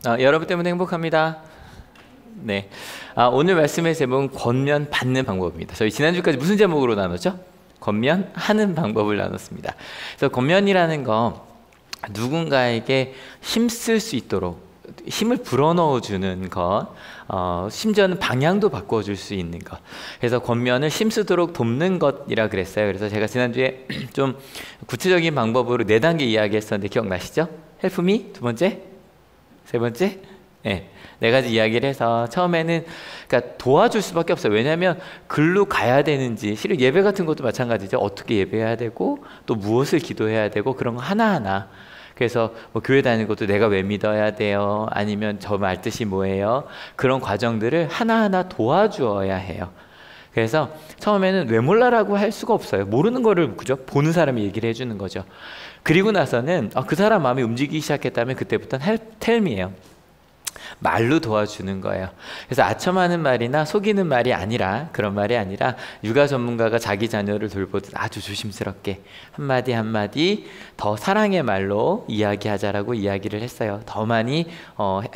여러분 때문에 행복합니다. 네. 오늘 말씀의 제목은 권면 받는 방법입니다. 저희 지난주까지 무슨 제목으로 나눴죠? 권면하는 방법을 나눴습니다. 그래서 권면이라는 거 누군가에게 힘쓸 수 있도록 힘을 불어넣어 주는 것, 심지어는 방향도 바꿔줄 수 있는 것. 그래서 권면을 힘쓰도록 돕는 것이라 그랬어요. 그래서 제가 지난주에 좀 구체적인 방법으로 4단계 이야기했었는데 기억나시죠? Help me, 2번째, 3번째, 네, 4가지 이야기를 해서 처음에는 그러니까 도와줄 수밖에 없어요. 왜냐하면 글로 가야 되는지, 실은 예배 같은 것도 마찬가지죠. 어떻게 예배해야 되고 또 무엇을 기도해야 되고 그런 거 하나하나. 그래서 뭐 교회 다니는 것도 내가 왜 믿어야 돼요? 아니면 저 말 뜻이 뭐예요? 그런 과정들을 하나하나 도와주어야 해요. 그래서 처음에는 왜 몰라라고 할 수가 없어요. 모르는 거를 그죠? 보는 사람이 얘기를 해주는 거죠. 그리고 나서는 그 사람 마음이 움직이기 시작했다면 그때부터는 tell me예요. 말로 도와주는 거예요. 그래서 아첨하는 말이나 속이는 말이 아니라, 그런 말이 아니라 육아 전문가가 자기 자녀를 돌보듯 아주 조심스럽게 한마디 한마디 더 사랑의 말로 이야기하자라고 이야기를 했어요. 더 많이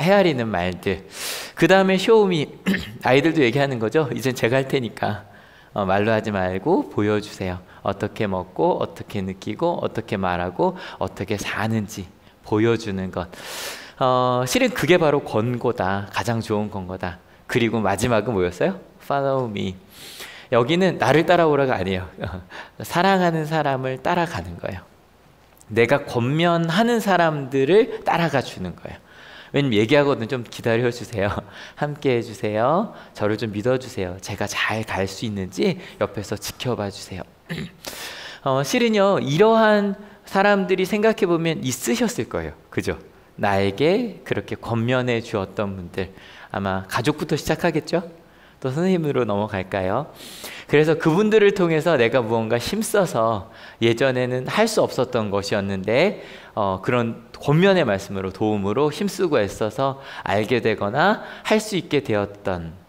헤아리는 말들. 그 다음에 쇼미, 아이들도 얘기하는 거죠. 이젠 제가 할 테니까 말로 하지 말고 보여주세요. 어떻게 먹고 어떻게 느끼고 어떻게 말하고 어떻게 사는지 보여주는 것. 실은 그게 바로 권고다. 가장 좋은 권고다. 그리고 마지막은 뭐였어요? Follow me. 여기는 나를 따라오라가 아니에요. 사랑하는 사람을 따라가는 거예요. 내가 권면하는 사람들을 따라가 주는 거예요. 왜냐면 얘기하거든. 좀 기다려주세요. 함께 해주세요. 저를 좀 믿어주세요. 제가 잘 갈 수 있는지 옆에서 지켜봐 주세요. 실은요, 이러한 사람들이 생각해보면 있으셨을 거예요. 그죠? 나에게 그렇게 권면해 주었던 분들, 아마 가족부터 시작하겠죠? 또 선생님으로 넘어갈까요? 그래서 그분들을 통해서 내가 무언가 힘써서 예전에는 할 수 없었던 것이었는데 그런 권면의 말씀으로, 도움으로 힘쓰고 애써서 알게 되거나 할 수 있게 되었던.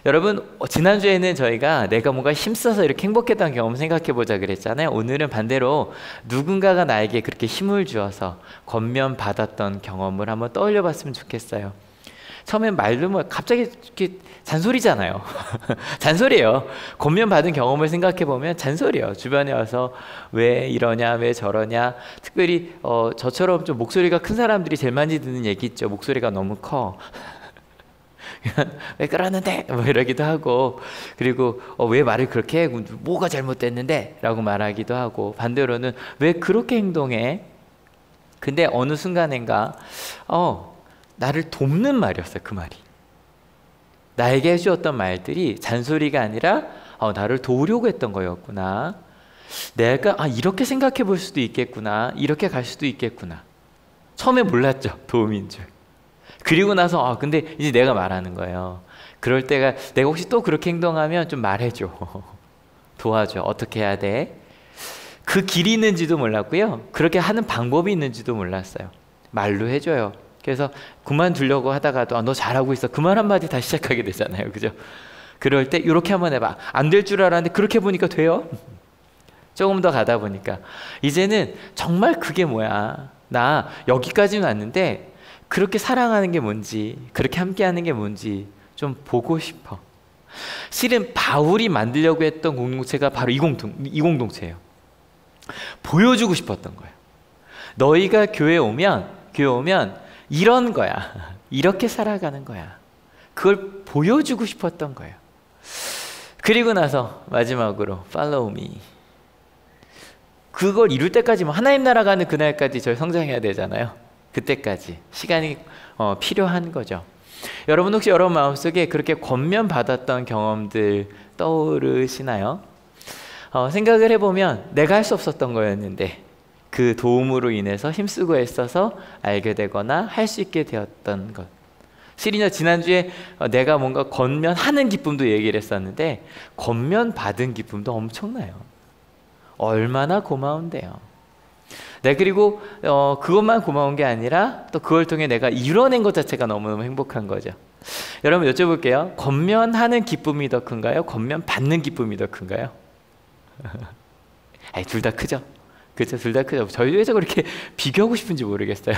여러분, 지난주에는 저희가 내가 뭔가 힘써서 이렇게 행복했던 경험을 생각해보자 그랬잖아요. 오늘은 반대로 누군가가 나에게 그렇게 힘을 주어서 권면 받았던 경험을 한번 떠올려 봤으면 좋겠어요. 처음엔 말도 뭐 갑자기 이렇게 잔소리잖아요. 잔소리예요. 권면 받은 경험을 생각해보면 잔소리예요. 주변에 와서 왜 이러냐, 왜 저러냐. 특별히 저처럼 좀 목소리가 큰 사람들이 제일 많이 듣는 얘기 있죠. 목소리가 너무 커. 왜 그러는데? 뭐 이러기도 하고, 그리고 왜 말을 그렇게 해? 뭐가 잘못됐는데? 라고 말하기도 하고, 반대로는 왜 그렇게 행동해? 근데 어느 순간인가 나를 돕는 말이었어요. 그 말이 나에게 해주었던 말들이 잔소리가 아니라 나를 도우려고 했던 거였구나. 내가 이렇게 생각해 볼 수도 있겠구나. 이렇게 갈 수도 있겠구나. 처음에 몰랐죠. 도움인 줄. 그리고 나서 근데 이제 내가 말하는 거예요. 그럴 때가 내가 혹시 또 그렇게 행동하면 좀 말해줘. 도와줘. 어떻게 해야 돼? 그 길이 있는지도 몰랐고요. 그렇게 하는 방법이 있는지도 몰랐어요. 말로 해줘요. 그래서 그만두려고 하다가도 너 잘하고 있어. 그 말 한마디 다시 시작하게 되잖아요. 그죠? 그럴 때 이렇게 한번 해봐. 안 될 줄 알았는데 그렇게 보니까 돼요. 조금 더 가다 보니까 이제는 정말 그게 뭐야. 나 여기까지는 왔는데 그렇게 사랑하는 게 뭔지, 그렇게 함께하는 게 뭔지 좀 보고 싶어. 실은 바울이 만들려고 했던 공동체가 바로 이 공동체예요. 보여주고 싶었던 거예요. 너희가 교회에 오면 이런 거야. 이렇게 살아가는 거야. 그걸 보여주고 싶었던 거예요. 그리고 나서 마지막으로 Follow me. 그걸 이룰 때까지 하나님 나라 가는 그날까지 저희 성장해야 되잖아요. 그때까지 시간이 필요한 거죠. 여러분 혹시 여러분 마음속에 그렇게 권면 받았던 경험들 떠오르시나요? 생각을 해보면 내가 할 수 없었던 거였는데 그 도움으로 인해서 힘쓰고 애써서 알게 되거나 할 수 있게 되었던 것. 실은요, 지난주에 내가 뭔가 권면하는 기쁨도 얘기를 했었는데 권면 받은 기쁨도 엄청나요. 얼마나 고마운데요. 네, 그리고 그것만 고마운 게 아니라 또 그걸 통해 내가 이뤄낸 것 자체가 너무너무 행복한 거죠. 여러분 여쭤볼게요. 권면하는 기쁨이 더 큰가요? 권면 받는 기쁨이 더 큰가요? 둘 다 크죠? 그렇죠. 둘 다 크죠. 저희 왜 자꾸 이렇게 비교하고 싶은지 모르겠어요.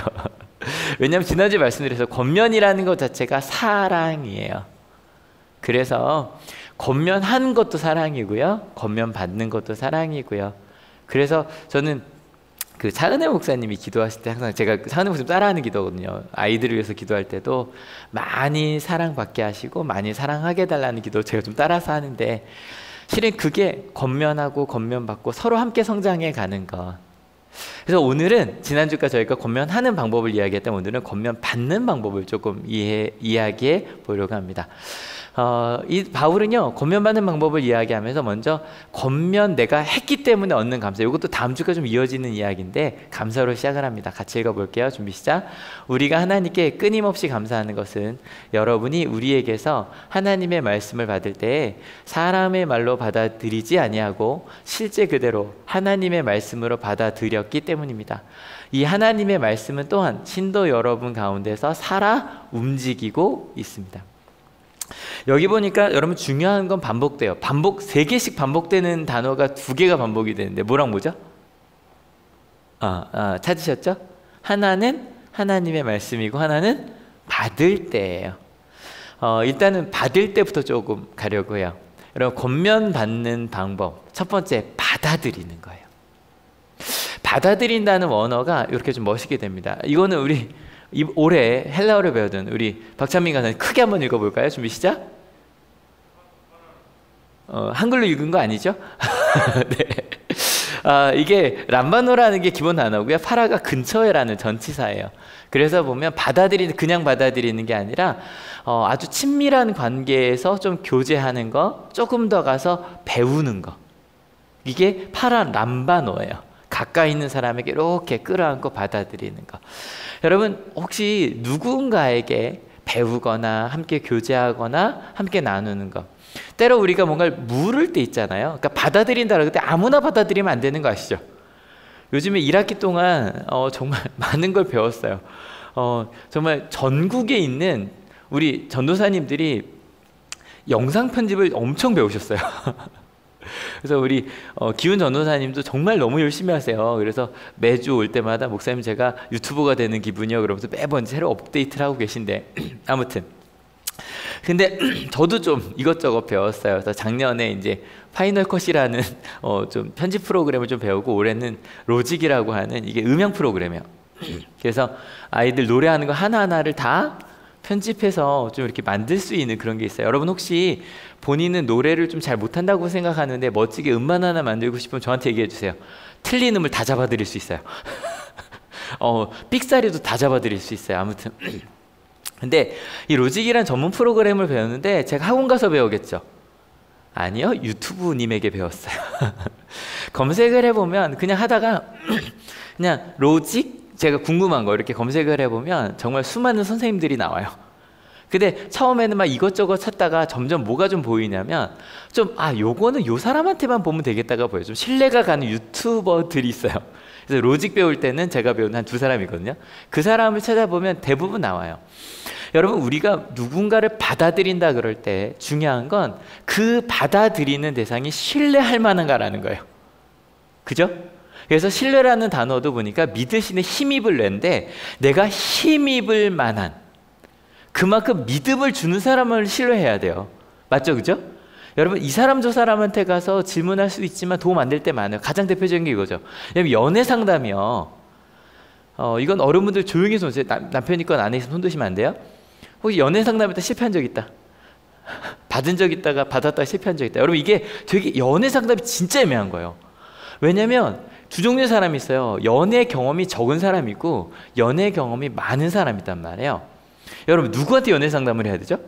왜냐하면 지난주에 말씀드려서 권면이라는 것 자체가 사랑이에요. 그래서 권면하는 것도 사랑이고요, 권면 받는 것도 사랑이고요. 그래서 저는 그 차은혜 목사님이 기도하실 때 항상 제가 차은혜 목사님 따라하는 기도거든요. 아이들을 위해서 기도할 때도 많이 사랑받게 하시고 많이 사랑하게 해달라는 기도 제가 좀 따라서 하는데, 실은 그게 권면하고 권면받고 서로 함께 성장해 가는 것. 그래서 오늘은 지난주까지 저희가 권면하는 방법을 이야기했다면 오늘은 권면받는 방법을 조금 이야기해 보려고 합니다. 이 바울은요, 권면받는 방법을 이야기하면서 먼저 권면 내가 했기 때문에 얻는 감사, 이것도 다음 주가 좀 이어지는 이야기인데 감사로 시작을 합니다. 같이 읽어볼게요. 준비 시작. 우리가 하나님께 끊임없이 감사하는 것은 여러분이 우리에게서 하나님의 말씀을 받을 때에 사람의 말로 받아들이지 아니하고 실제 그대로 하나님의 말씀으로 받아들였기 때문입니다. 이 하나님의 말씀은 또한 신도 여러분 가운데서 살아 움직이고 있습니다. 여기 보니까 여러분 중요한 건 반복돼요. 반복 3개씩 반복되는 단어가 2개가 반복이 되는데 뭐랑 뭐죠? 찾으셨죠? 하나는 하나님의 말씀이고 하나는 받을 때예요. 일단은 받을 때부터 조금 가려고 해요. 여러분, 권면 받는 방법 첫 번째, 받아들이는 거예요. 받아들인다는 원어가 이렇게 좀 멋있게 됩니다. 이거는 우리 올해 헬라어를 배우던 우리 박찬민 강사님 크게 한번 읽어볼까요? 준비 시작. 한글로 읽은 거 아니죠? 네. 이게 람바노라는 게 기본 단어고요, 파라가 근처에라는 전치사예요. 그래서 보면 그냥 받아들이는 게 아니라 아주 친밀한 관계에서 좀 교제하는 거, 조금 더 가서 배우는 거, 이게 파라 람바노예요. 가까이 있는 사람에게 이렇게 끌어안고 받아들이는 거. 여러분, 혹시 누군가에게 배우거나 함께 교제하거나 함께 나누는 거, 때로 우리가 뭔가를 물을 때 있잖아요. 그러니까 받아들인다라고 할 때 아무나 받아들이면 안 되는 거 아시죠? 요즘에 1학기 동안 정말 많은 걸 배웠어요. 정말 전국에 있는 우리 전도사님들이 영상 편집을 엄청 배우셨어요. 그래서 우리 기훈 전도사님도 정말 너무 열심히 하세요. 그래서 매주 올 때마다 목사님 제가 유튜버가 되는 기분이요 그러면서 매번 새로 업데이트를 하고 계신데 아무튼 근데 저도 좀 이것저것 배웠어요. 그래서 작년에 이제 파이널 컷이라는 좀 편집 프로그램을 좀 배우고, 올해는 로직이라고 하는 이게 음향 프로그램이에요. 그래서 아이들 노래하는 거 하나하나를 다 편집해서 좀 이렇게 만들 수 있는 그런 게 있어요. 여러분, 혹시 본인은 노래를 좀 잘 못한다고 생각하는데 멋지게 음반 하나 만들고 싶으면 저한테 얘기해 주세요. 틀린 음을 다 잡아드릴 수 있어요. 삑사리도 다 잡아드릴 수 있어요. 아무튼 근데 이 로직이란 전문 프로그램을 배웠는데 제가 학원 가서 배우겠죠? 아니요, 유튜브님에게 배웠어요. 검색을 해보면 그냥 하다가 그냥 로직, 제가 궁금한 거 이렇게 검색을 해보면 정말 수많은 선생님들이 나와요. 근데 처음에는 막 이것저것 찾다가 점점 뭐가 좀 보이냐면 요거는 요 사람한테만 보면 되겠다가 보여요. 좀 신뢰가 가는 유튜버들이 있어요. 그래서 로직 배울 때는 제가 배운 한 2사람이거든요. 그 사람을 찾아보면 대부분 나와요. 여러분, 우리가 누군가를 받아들인다 그럴 때 중요한 건 그 받아들이는 대상이 신뢰할 만한가라는 거예요. 그죠? 그래서 신뢰라는 단어도 보니까 믿으시는 힘입을 낸데, 내가 힘입을 만한, 그만큼 믿음을 주는 사람을 신뢰해야 돼요. 맞죠? 그죠? 여러분, 이 사람 저 사람한테 가서 질문할 수 있지만 도움 안 될 때 많아요. 가장 대표적인 게 이거죠. 연애 상담이요. 이건 어른분들 조용히 손 드세요. 남편이 건 아내 있으면 손 드시면 안 돼요. 혹시 연애 상담할 때 실패한 적 있다? 받은 적 있다가 받았다가 실패한 적 있다? 여러분, 이게 되게 연애 상담이 진짜 애매한 거예요. 왜냐면 두 종류의 사람이 있어요. 연애 경험이 적은 사람이 있고 연애 경험이 많은 사람이 있단 말이에요. 여러분, 누구한테 연애 상담을 해야 되죠?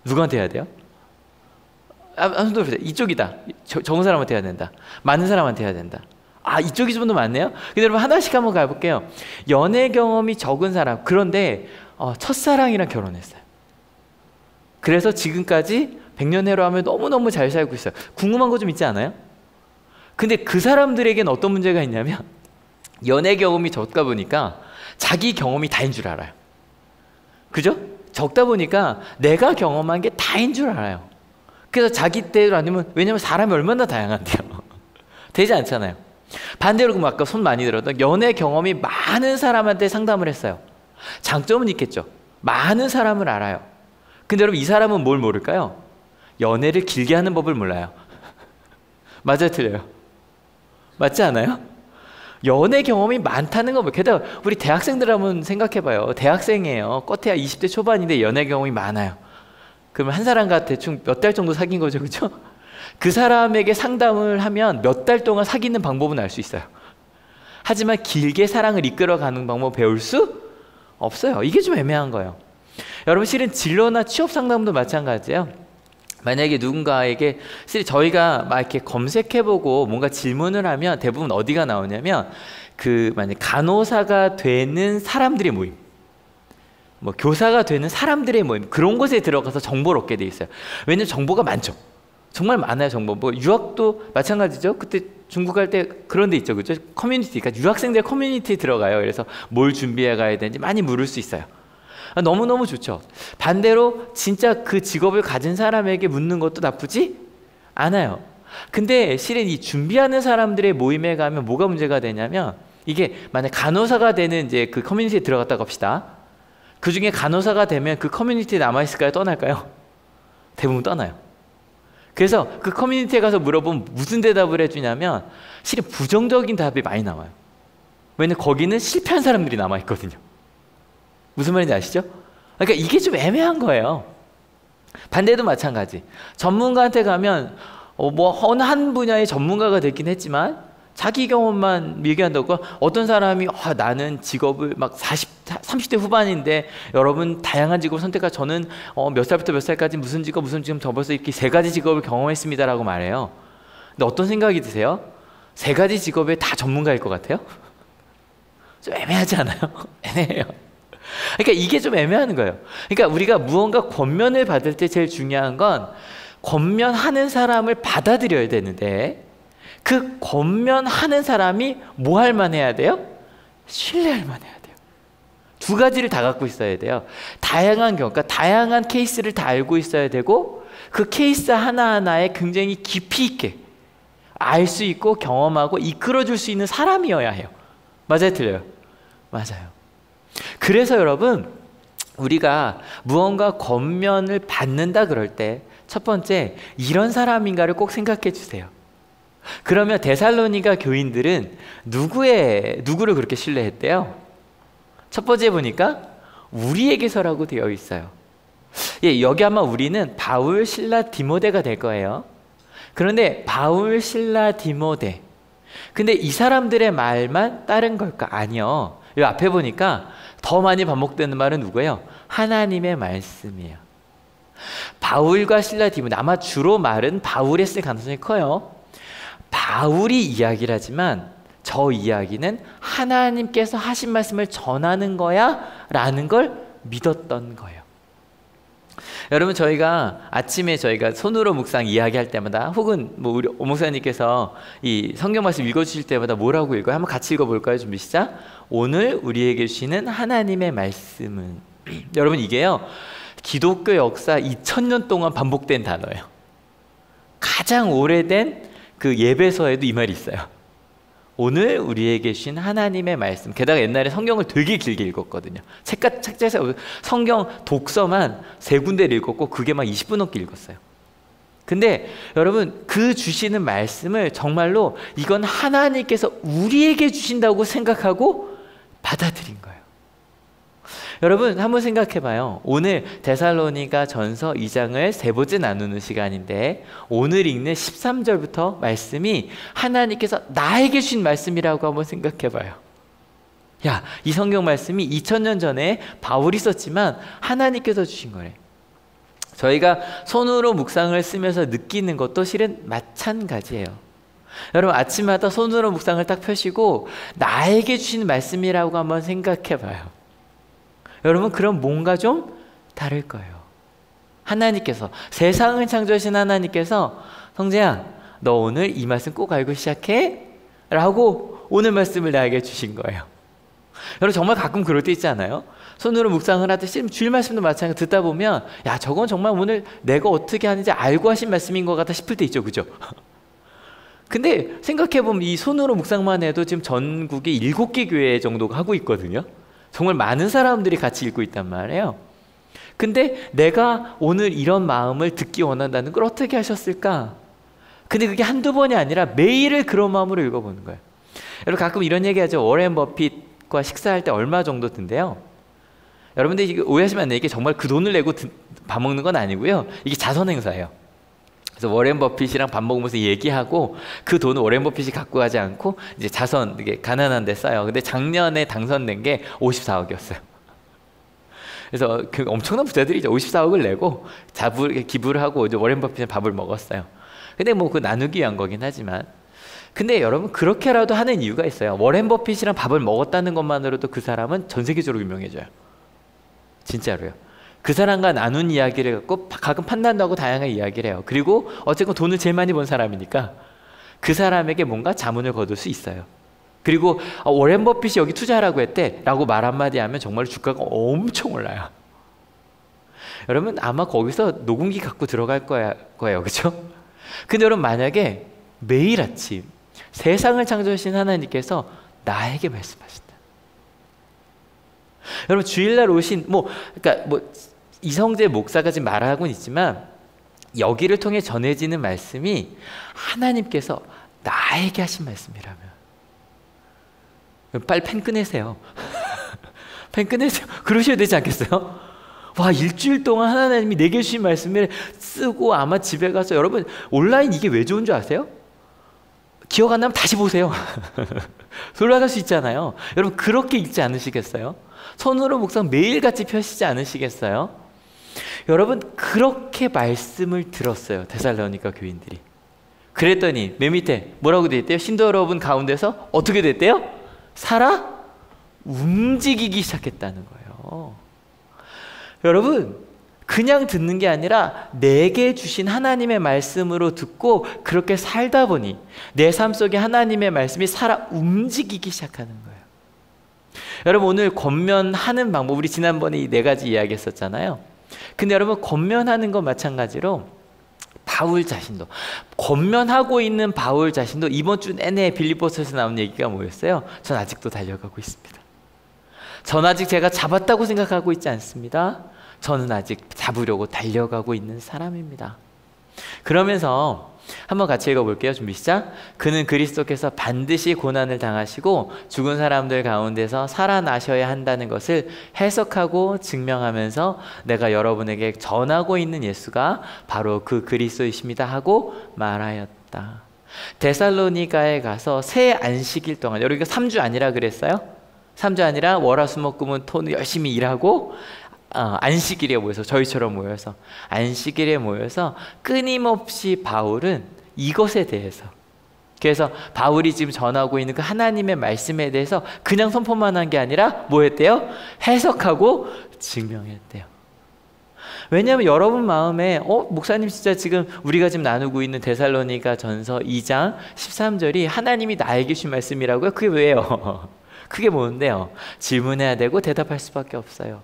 누구한테 해야 돼요? 손 들어보세요. 이쪽이다. 적은 사람한테 해야 된다. 많은 사람한테 해야 된다. 이쪽이 좀 더 많네요. 근데 여러분, 하나씩 한번 가볼게요. 연애 경험이 적은 사람, 그런데 첫사랑이랑 결혼했어요. 그래서 지금까지 100년회로 하면 너무너무 잘 살고 있어요. 궁금한 거 좀 있지 않아요? 근데 그 사람들에겐 어떤 문제가 있냐면 연애 경험이 적다 보니까 자기 경험이 다인 줄 알아요. 그죠? 적다 보니까 내가 경험한 게 다인 줄 알아요. 그래서 자기 때로 아니면, 왜냐면 사람이 얼마나 다양한데요. 되지 않잖아요. 반대로 그럼 아까 손 많이 들었던 연애 경험이 많은 사람한테 상담을 했어요. 장점은 있겠죠. 많은 사람을 알아요. 근데 여러분 이 사람은 뭘 모를까요? 연애를 길게 하는 법을 몰라요. 맞아요, 틀려요? 맞지 않아요? 연애 경험이 많다는 거, 게다가 우리 대학생들 한번 생각해봐요. 대학생이에요. 껏해야 20대 초반인데 연애 경험이 많아요. 그러면 한 사람과 대충 몇 달 정도 사귄 거죠, 그죠? 그 사람에게 상담을 하면 몇 달 동안 사귀는 방법은 알 수 있어요. 하지만 길게 사랑을 이끌어가는 방법 배울 수 없어요. 이게 좀 애매한 거예요. 여러분 실은 진로나 취업 상담도 마찬가지예요. 만약에 누군가에게 저희가 막 이렇게 검색해보고 뭔가 질문을 하면 대부분 어디가 나오냐면 만약 간호사가 되는 사람들의 모임, 뭐 교사가 되는 사람들의 모임, 그런 곳에 들어가서 정보를 얻게 돼 있어요. 왜냐면 정보가 많죠. 정말 많아요, 정보. 뭐 유학도 마찬가지죠. 그때 중국 갈 때 그런 데 있죠, 그죠? 커뮤니티, 그러니까 유학생들 커뮤니티에 들어가요. 그래서 뭘 준비해 가야 되는지 많이 물을 수 있어요. 너무너무 좋죠. 반대로 진짜 그 직업을 가진 사람에게 묻는 것도 나쁘지 않아요. 근데 실은 이 준비하는 사람들의 모임에 가면 뭐가 문제가 되냐면, 이게 만약 간호사가 되는 이제 그 커뮤니티에 들어갔다고 합시다. 그 중에 간호사가 되면 그 커뮤니티에 남아있을까요? 떠날까요? 대부분 떠나요. 그래서 그 커뮤니티에 가서 물어보면 무슨 대답을 해주냐면 실은 부정적인 답이 많이 나와요. 왜냐면 거기는 실패한 사람들이 남아있거든요. 무슨 말인지 아시죠? 그러니까 이게 좀 애매한 거예요. 반대도 마찬가지. 전문가한테 가면 뭐 어느 한 분야의 전문가가 됐긴 했지만 자기 경험만 얘기한다고, 어떤 사람이 나는 직업을 막 30대 후반인데 여러분 다양한 직업을 선택하, 저는 몇 살부터 몇 살까지 무슨 직업 저 벌써 이렇게 3가지 직업을 경험했습니다 라고 말해요. 근데 어떤 생각이 드세요? 3가지 직업에 다 전문가일 것 같아요? 좀 애매하지 않아요? 애매해요. 그러니까 이게 좀 애매한 거예요. 그러니까 우리가 무언가 권면을 받을 때 제일 중요한 건 권면하는 사람을 받아들여야 되는데, 그 권면하는 사람이 뭐 할 만 해야 돼요? 신뢰할 만 해야 돼요. 2가지를 다 갖고 있어야 돼요. 다양한 경우, 그러니까 다양한 케이스를 다 알고 있어야 되고, 그 케이스 하나하나에 굉장히 깊이 있게 알 수 있고 경험하고 이끌어줄 수 있는 사람이어야 해요. 맞아요, 틀려요? 맞아요. 그래서 여러분, 우리가 무언가 권면을 받는다 그럴 때 첫 번째, 이런 사람인가를 꼭 생각해 주세요. 그러면 데살로니가 교인들은 누구를 그렇게 신뢰했대요? 첫 번째 보니까 우리에게서라고 되어 있어요. 예, 여기 아마 우리는 바울, 실라, 디모데가 될 거예요. 그런데 바울, 실라, 디모데, 근데 이 사람들의 말만 따른 걸까? 아니요. 이 앞에 보니까 더 많이 반복되는 말은 누구예요? 하나님의 말씀이에요. 바울과 실라, 디모데, 아마 주로 말은 바울이 쓸 가능성이 커요. 바울이 이야기를 하지만 저 이야기는 하나님께서 하신 말씀을 전하는 거야 라는 걸 믿었던 거예요. 여러분, 저희가 아침에 저희가 손으로 묵상 이야기할 때마다, 혹은 뭐 우리 오목사님께서 이 성경 말씀 읽어주실 때마다 뭐라고 읽어요? 한번 같이 읽어볼까요? 준비 시작. 오늘 우리에게 주시는 하나님의 말씀은, 여러분 이게요 기독교 역사 2000년 동안 반복된 단어예요. 가장 오래된 그 예배서에도 이 말이 있어요. 오늘 우리에게 주신 하나님의 말씀. 게다가 옛날에 성경을 되게 길게 읽었거든요. 책자에서 성경 독서만 3군데를 읽었고 그게 막 20분 넘게 읽었어요. 근데 여러분, 그 주시는 말씀을 정말로 이건 하나님께서 우리에게 주신다고 생각하고 받아들인 거예요. 여러분 한번 생각해봐요. 오늘 데살로니가 전서 2장을 3번째 나누는 시간인데, 오늘 읽는 13절부터 말씀이 하나님께서 나에게 주신 말씀이라고 한번 생각해봐요. 야, 이 성경 말씀이 2000년 전에 바울이 썼지만 하나님께서 주신 거래. 저희가 손으로 묵상을 쓰면서 느끼는 것도 실은 마찬가지예요. 여러분, 아침마다 손으로 묵상을 딱 펴시고 나에게 주신 말씀이라고 한번 생각해봐요. 여러분, 그럼 뭔가 좀 다를 거예요. 하나님께서, 세상을 창조하신 하나님께서 성재야, 너 오늘 이 말씀 꼭 알고 시작해 라고 오늘 말씀을 나에게 주신 거예요. 여러분, 정말 가끔 그럴 때 있지 않아요? 손으로 묵상을 하듯이 주일 말씀도 마찬가지로 듣다 보면, 야, 저건 정말 오늘 내가 어떻게 하는지 알고 하신 말씀인 것 같다 싶을 때 있죠, 그죠? 근데 생각해보면 이 손으로 묵상만 해도 지금 전국에 7개 교회 정도가 하고 있거든요. 정말 많은 사람들이 같이 읽고 있단 말이에요. 근데 내가 오늘 이런 마음을 듣기 원한다는 걸 어떻게 하셨을까? 근데 그게 한두 번이 아니라 매일을 그런 마음으로 읽어보는 거예요. 여러분 가끔 이런 얘기 하죠. 워렌 버핏과 식사할 때 얼마 정도 든대요? 여러분들 이게 오해하시면 안 돼요. 이게 정말 그 돈을 내고 밥 먹는 건 아니고요. 이게 자선 행사예요. 그래서 워렌 버핏이랑 밥 먹으면서 얘기하고 그 돈을 워렌 버핏이 갖고 가지 않고 이제 자선, 이게 가난한 데 써요. 근데 작년에 당선된 게 54억이었어요. 그래서 그 엄청난 부자들이죠. 54억을 내고 기부를 하고 이제 워렌 버핏은 밥을 먹었어요. 근데 뭐 그 나누기 위한 거긴 하지만, 근데 여러분 그렇게라도 하는 이유가 있어요. 워렌 버핏이랑 밥을 먹었다는 것만으로도 그 사람은 전 세계적으로 유명해져요. 진짜로요. 그 사람과 나눈 이야기를 갖고 가끔 판단도 하고 다양한 이야기를 해요. 그리고 어쨌건 돈을 제일 많이 번 사람이니까 그 사람에게 뭔가 자문을 거둘 수 있어요. 그리고 워렌 버핏이 여기 투자하라고 했대 라고 말 한마디 하면 정말 주가가 엄청 올라요. 여러분 아마 거기서 녹음기 갖고 들어갈 거예요. 그렇죠? 근데 여러분 만약에 매일 아침 세상을 창조하신 하나님께서 나에게 말씀하신다. 여러분 주일날 오신 그러니까 이성재 목사가 지금 말하고는 있지만 여기를 통해 전해지는 말씀이 하나님께서 나에게 하신 말씀이라면 빨리 펜 꺼내세요. 펜 꺼내세요. 그러셔야 되지 않겠어요? 와, 일주일 동안 하나님이 내게 주신 말씀을 쓰고 아마 집에 가서, 여러분 온라인 이게 왜 좋은 줄 아세요? 기억 안 나면 다시 보세요. 돌아갈 수 있잖아요. 여러분 그렇게 읽지 않으시겠어요? 손으로 묵상 매일같이 펴시지 않으시겠어요? 여러분 그렇게 말씀을 들었어요. 데살로니가 교인들이. 그랬더니 맨 밑에 뭐라고 되어 있대요? 신도 여러분 가운데서 어떻게 됐대요? 살아 움직이기 시작했다는 거예요. 여러분 그냥 듣는 게 아니라 내게 주신 하나님의 말씀으로 듣고 그렇게 살다 보니 내 삶 속에 하나님의 말씀이 살아 움직이기 시작하는 거예요. 여러분 오늘 권면하는 방법, 우리 지난번에 이 4가지 이야기했었잖아요. 근데 여러분 권면하는 건 마찬가지로 바울 자신도, 권면하고 있는 바울 자신도 이번 주 내내 빌립보서에서 나온 얘기가 뭐였어요? 전 아직도 달려가고 있습니다. 전 아직 제가 잡았다고 생각하고 있지 않습니다. 저는 아직 잡으려고 달려가고 있는 사람입니다. 그러면서 한번 같이 읽어볼게요. 준비 시작. 그는 그리스도께서 반드시 고난을 당하시고 죽은 사람들 가운데서 살아나셔야 한다는 것을 해석하고 증명하면서 내가 여러분에게 전하고 있는 예수가 바로 그 그리스도이십니다 하고 말하였다. 데살로니가에 가서 새 안식일 동안, 여러분 3주 아니라 그랬어요? 3주 아니라 월화수목금은 토는 열심히 일하고 안식일에 모여서, 저희처럼 모여서 안식일에 모여서 끊임없이 바울은 이것에 대해서, 그래서 바울이 지금 전하고 있는 그 하나님의 말씀에 대해서 그냥 선포만 한 게 아니라 뭐 했대요? 해석하고 증명했대요. 왜냐하면 여러분 마음에 목사님 진짜 지금 우리가 지금 나누고 있는 데살로니가 전서 2장 13절이 하나님이 나에게 주신 말씀이라고요? 그게 왜요? 그게 뭔데요? 질문해야 되고 대답할 수밖에 없어요.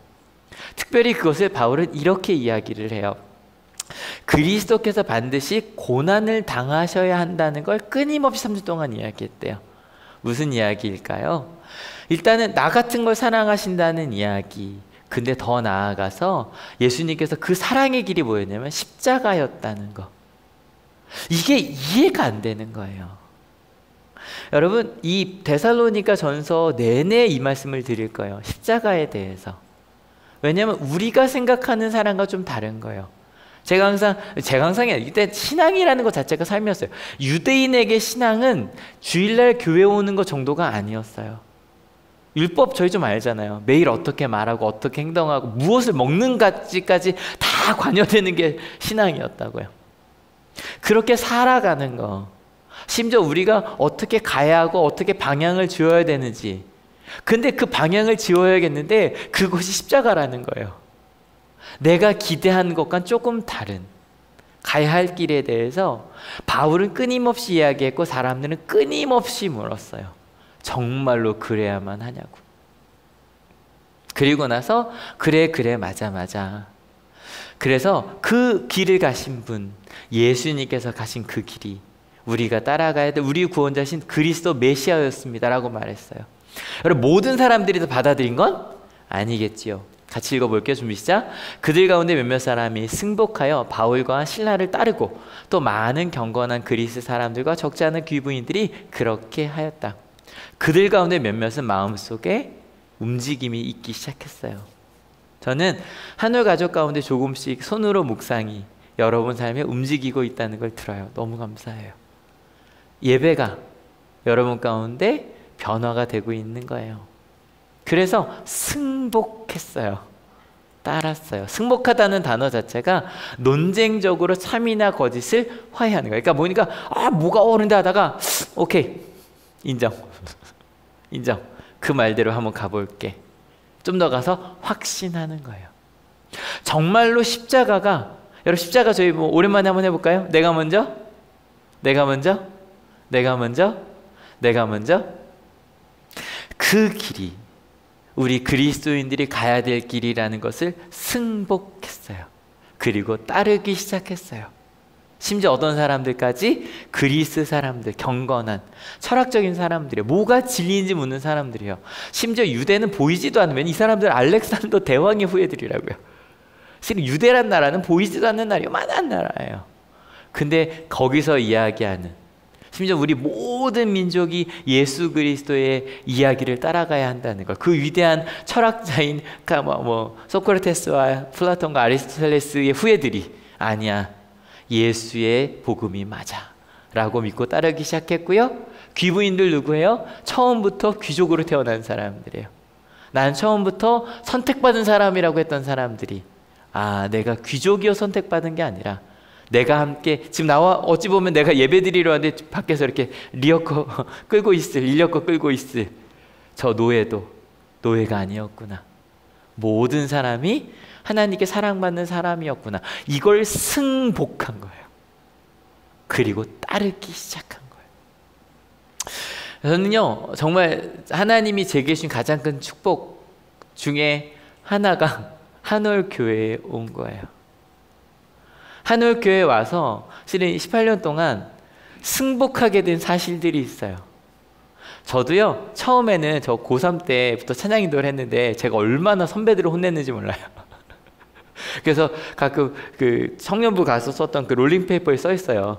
특별히 그것을 바울은 이렇게 이야기를 해요. 그리스도께서 반드시 고난을 당하셔야 한다는 걸 끊임없이 3주 동안 이야기했대요. 무슨 이야기일까요? 일단은 나 같은 걸 사랑하신다는 이야기. 근데 더 나아가서 예수님께서 그 사랑의 길이 뭐였냐면 십자가였다는 거. 이게 이해가 안 되는 거예요. 여러분 이 데살로니가 전서 내내 이 말씀을 드릴 거예요. 십자가에 대해서. 왜냐하면 우리가 생각하는 사랑과 좀 다른 거예요. 제가 항상 이때 신앙이라는 것 자체가 삶이었어요. 유대인에게 신앙은 주일날 교회 오는 것 정도가 아니었어요. 율법 저희 좀 알잖아요. 매일 어떻게 말하고 어떻게 행동하고 무엇을 먹는가까지 다 관여되는 게 신앙이었다고요. 그렇게 살아가는 거, 심지어 우리가 어떻게 가야 하고 어떻게 방향을 지어야 되는지, 근데 그 방향을 지어야겠는데 그것이 십자가라는 거예요. 내가 기대한 것과는 조금 다른 가야 할 길에 대해서 바울은 끊임없이 이야기했고 사람들은 끊임없이 물었어요. 정말로 그래야만 하냐고. 그리고 나서 그래 맞아. 그래서 그 길을 가신 분, 예수님께서 가신 그 길이 우리가 따라가야 될 우리 구원자신 그리스도 메시아였습니다 라고 말했어요. 여러분, 모든 사람들이 다 받아들인 건 아니겠지요. 같이 읽어볼게요. 준비 시작. 그들 가운데 몇몇 사람이 승복하여 바울과 실라를 따르고 또 많은 경건한 그리스 사람들과 적지 않은 귀부인들이 그렇게 하였다. 그들 가운데 몇몇은 마음속에 움직임이 있기 시작했어요. 저는 한올 가족 가운데 조금씩 손으로 묵상이 여러분 삶에 움직이고 있다는 걸 들어요. 너무 감사해요. 예배가 여러분 가운데 변화가 되고 있는 거예요. 그래서 승복했어요. 따랐어요. 승복하다는 단어 자체가 논쟁적으로 참이나 거짓을 화해하는 거예요. 그러니까 뭐니까 뭐가 어른데 하다가 오케이 인정 그 말대로 한번 가볼게. 좀 더 가서 확신하는 거예요. 정말로 십자가가, 여러분 십자가 저희 뭐 오랜만에 한번 해볼까요? 내가 먼저 그 길이 우리 그리스도인들이 가야 될 길이라는 것을 승복했어요. 그리고 따르기 시작했어요. 심지어 어떤 사람들까지 그리스 사람들, 경건한 철학적인 사람들이에요. 뭐가 진리인지 묻는 사람들이에요. 심지어 유대는 보이지도 않으면 이 사람들 알렉산더 대왕의 후예들이라고요. 실은 유대란 나라는 보이지도 않는 나라예요. 요만한 나라예요. 근데 거기서 이야기하는, 심지어 우리 모든 민족이 예수 그리스도의 이야기를 따라가야 한다는 것. 그 위대한 철학자인 소크라테스와 플라톤과 아리스토텔레스의 후예들이 아니야, 예수의 복음이 맞아 라고 믿고 따르기 시작했고요. 귀부인들 누구예요? 처음부터 귀족으로 태어난 사람들이에요. 난 처음부터 선택받은 사람이라고 했던 사람들이 내가 귀족이어 선택받은 게 아니라 내가 함께 지금 나와 어찌 보면 내가 예배드리러 왔는데 밖에서 이렇게 인력거 끌고 있을 저 노예도 노예가 아니었구나. 모든 사람이 하나님께 사랑받는 사람이었구나. 이걸 승복한 거예요. 그리고 따르기 시작한 거예요. 저는요, 정말 하나님이 제게 주신 가장 큰 축복 중에 하나가 한올교회에 온 거예요. 한올교회에 와서 실은 18년 동안 승복하게 된 사실들이 있어요. 저도요, 처음에는 저 고3 때부터 찬양인도를 했는데 제가 얼마나 선배들을 혼냈는지 몰라요. 그래서 가끔 그 청년부 가서 썼던 그 롤링페이퍼에 써 있어요.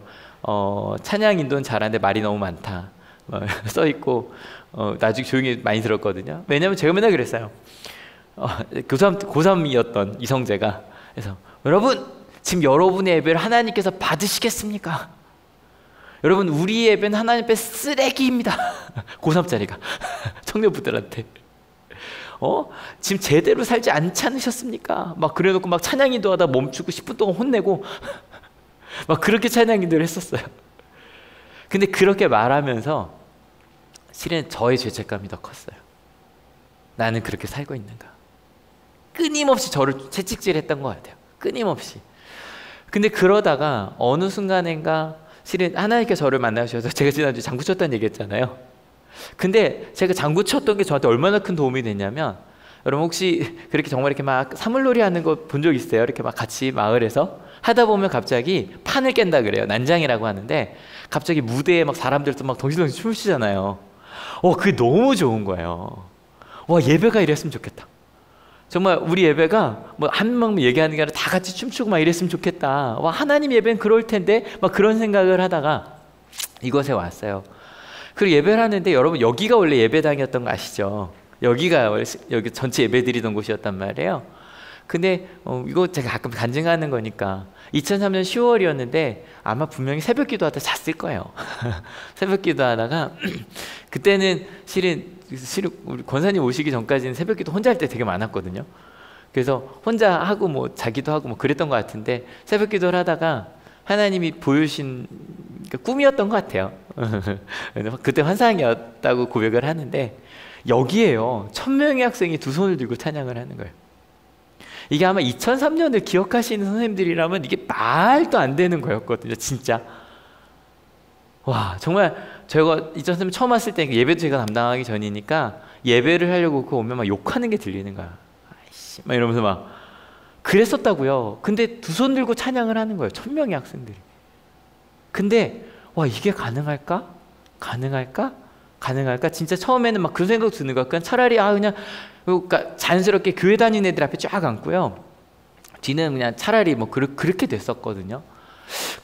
찬양인도는 잘하는데 말이 너무 많다. 써 있고, 나중에 조용히 많이 들었거든요. 왜냐면 제가 맨날 그랬어요. 고3이었던 이성재가. 그래서 여러분, 지금 여러분의 예배를 하나님께서 받으시겠습니까? 여러분, 우리 예배는 하나님 앞에 쓰레기입니다. 고3짜리가 청년부들한테. 지금 제대로 살지 않지 않으셨습니까? 막 그래놓고 막 찬양인도 하다 멈추고 10분 동안 혼내고 막 그렇게 찬양인도를 했었어요. 근데 그렇게 말하면서 실은 저의 죄책감이 더 컸어요. 나는 그렇게 살고 있는가? 끊임없이 저를 채찍질했던 것 같아요. 끊임없이. 근데 그러다가 어느 순간인가 실은 하나님께 저를 만나셔서, 제가 지난주에 장구 쳤다는 얘기 했잖아요. 근데 제가 장구 쳤던 게 저한테 얼마나 큰 도움이 됐냐면, 여러분 혹시 그렇게 정말 이렇게 막 사물놀이 하는 거 본 적 있어요? 이렇게 막 같이 마을에서 하다 보면 갑자기 판을 깬다 그래요. 난장이라고 하는데 갑자기 무대에 막 사람들도 막 덩실덩실 춤을 추잖아요. 그게 너무 좋은 거예요. 와, 예배가 이랬으면 좋겠다. 정말 우리 예배가 뭐 한 명만 얘기하는 게 아니라 다 같이 춤추고 막 이랬으면 좋겠다. 와, 하나님 예배는 그럴 텐데 막 그런 생각을 하다가 이곳에 왔어요. 그리고 예배를 하는데, 여러분 여기가 원래 예배당이었던 거 아시죠? 여기가 원래 여기 전체 예배 드리던 곳이었단 말이에요. 근데 이거 제가 가끔 간증하는 거니까 2003년 10월이었는데 아마 분명히 새벽 기도하다 잤을 거예요. 새벽 기도하다가 그때는 실은 우리 권사님 오시기 전까지는 새벽 기도 혼자 할 때 되게 많았거든요. 그래서 혼자 하고 뭐 자기도 하고 뭐 그랬던 것 같은데, 새벽 기도를 하다가 하나님이 보여주신 꿈이었던 것 같아요. 그때 환상이었다고 고백을 하는데, 여기에요 1000명의 학생이 두 손을 들고 찬양을 하는 거예요. 이게 아마 2003년을 기억하시는 선생님들이라면 이게 말도 안 되는 거였거든요. 진짜. 와, 정말 제가 2003년 처음 왔을 때 예배도 제가 담당하기 전이니까 예배를 하려고 그 오면 막 욕하는 게 들리는 거야. 아이씨, 막 이러면서 막 그랬었다고요. 근데 두 손 들고 찬양을 하는 거예요. 1000명의 학생들이. 근데 와, 이게 가능할까? 가능할까? 가능할까? 진짜 처음에는 막 그런 생각 드는 거야. 그냥 차라리 그냥 그러니까 자연스럽게 교회 다니는 애들 앞에 쫙 앉고요. 뒤는 그냥 차라리 뭐 그렇게 됐었거든요.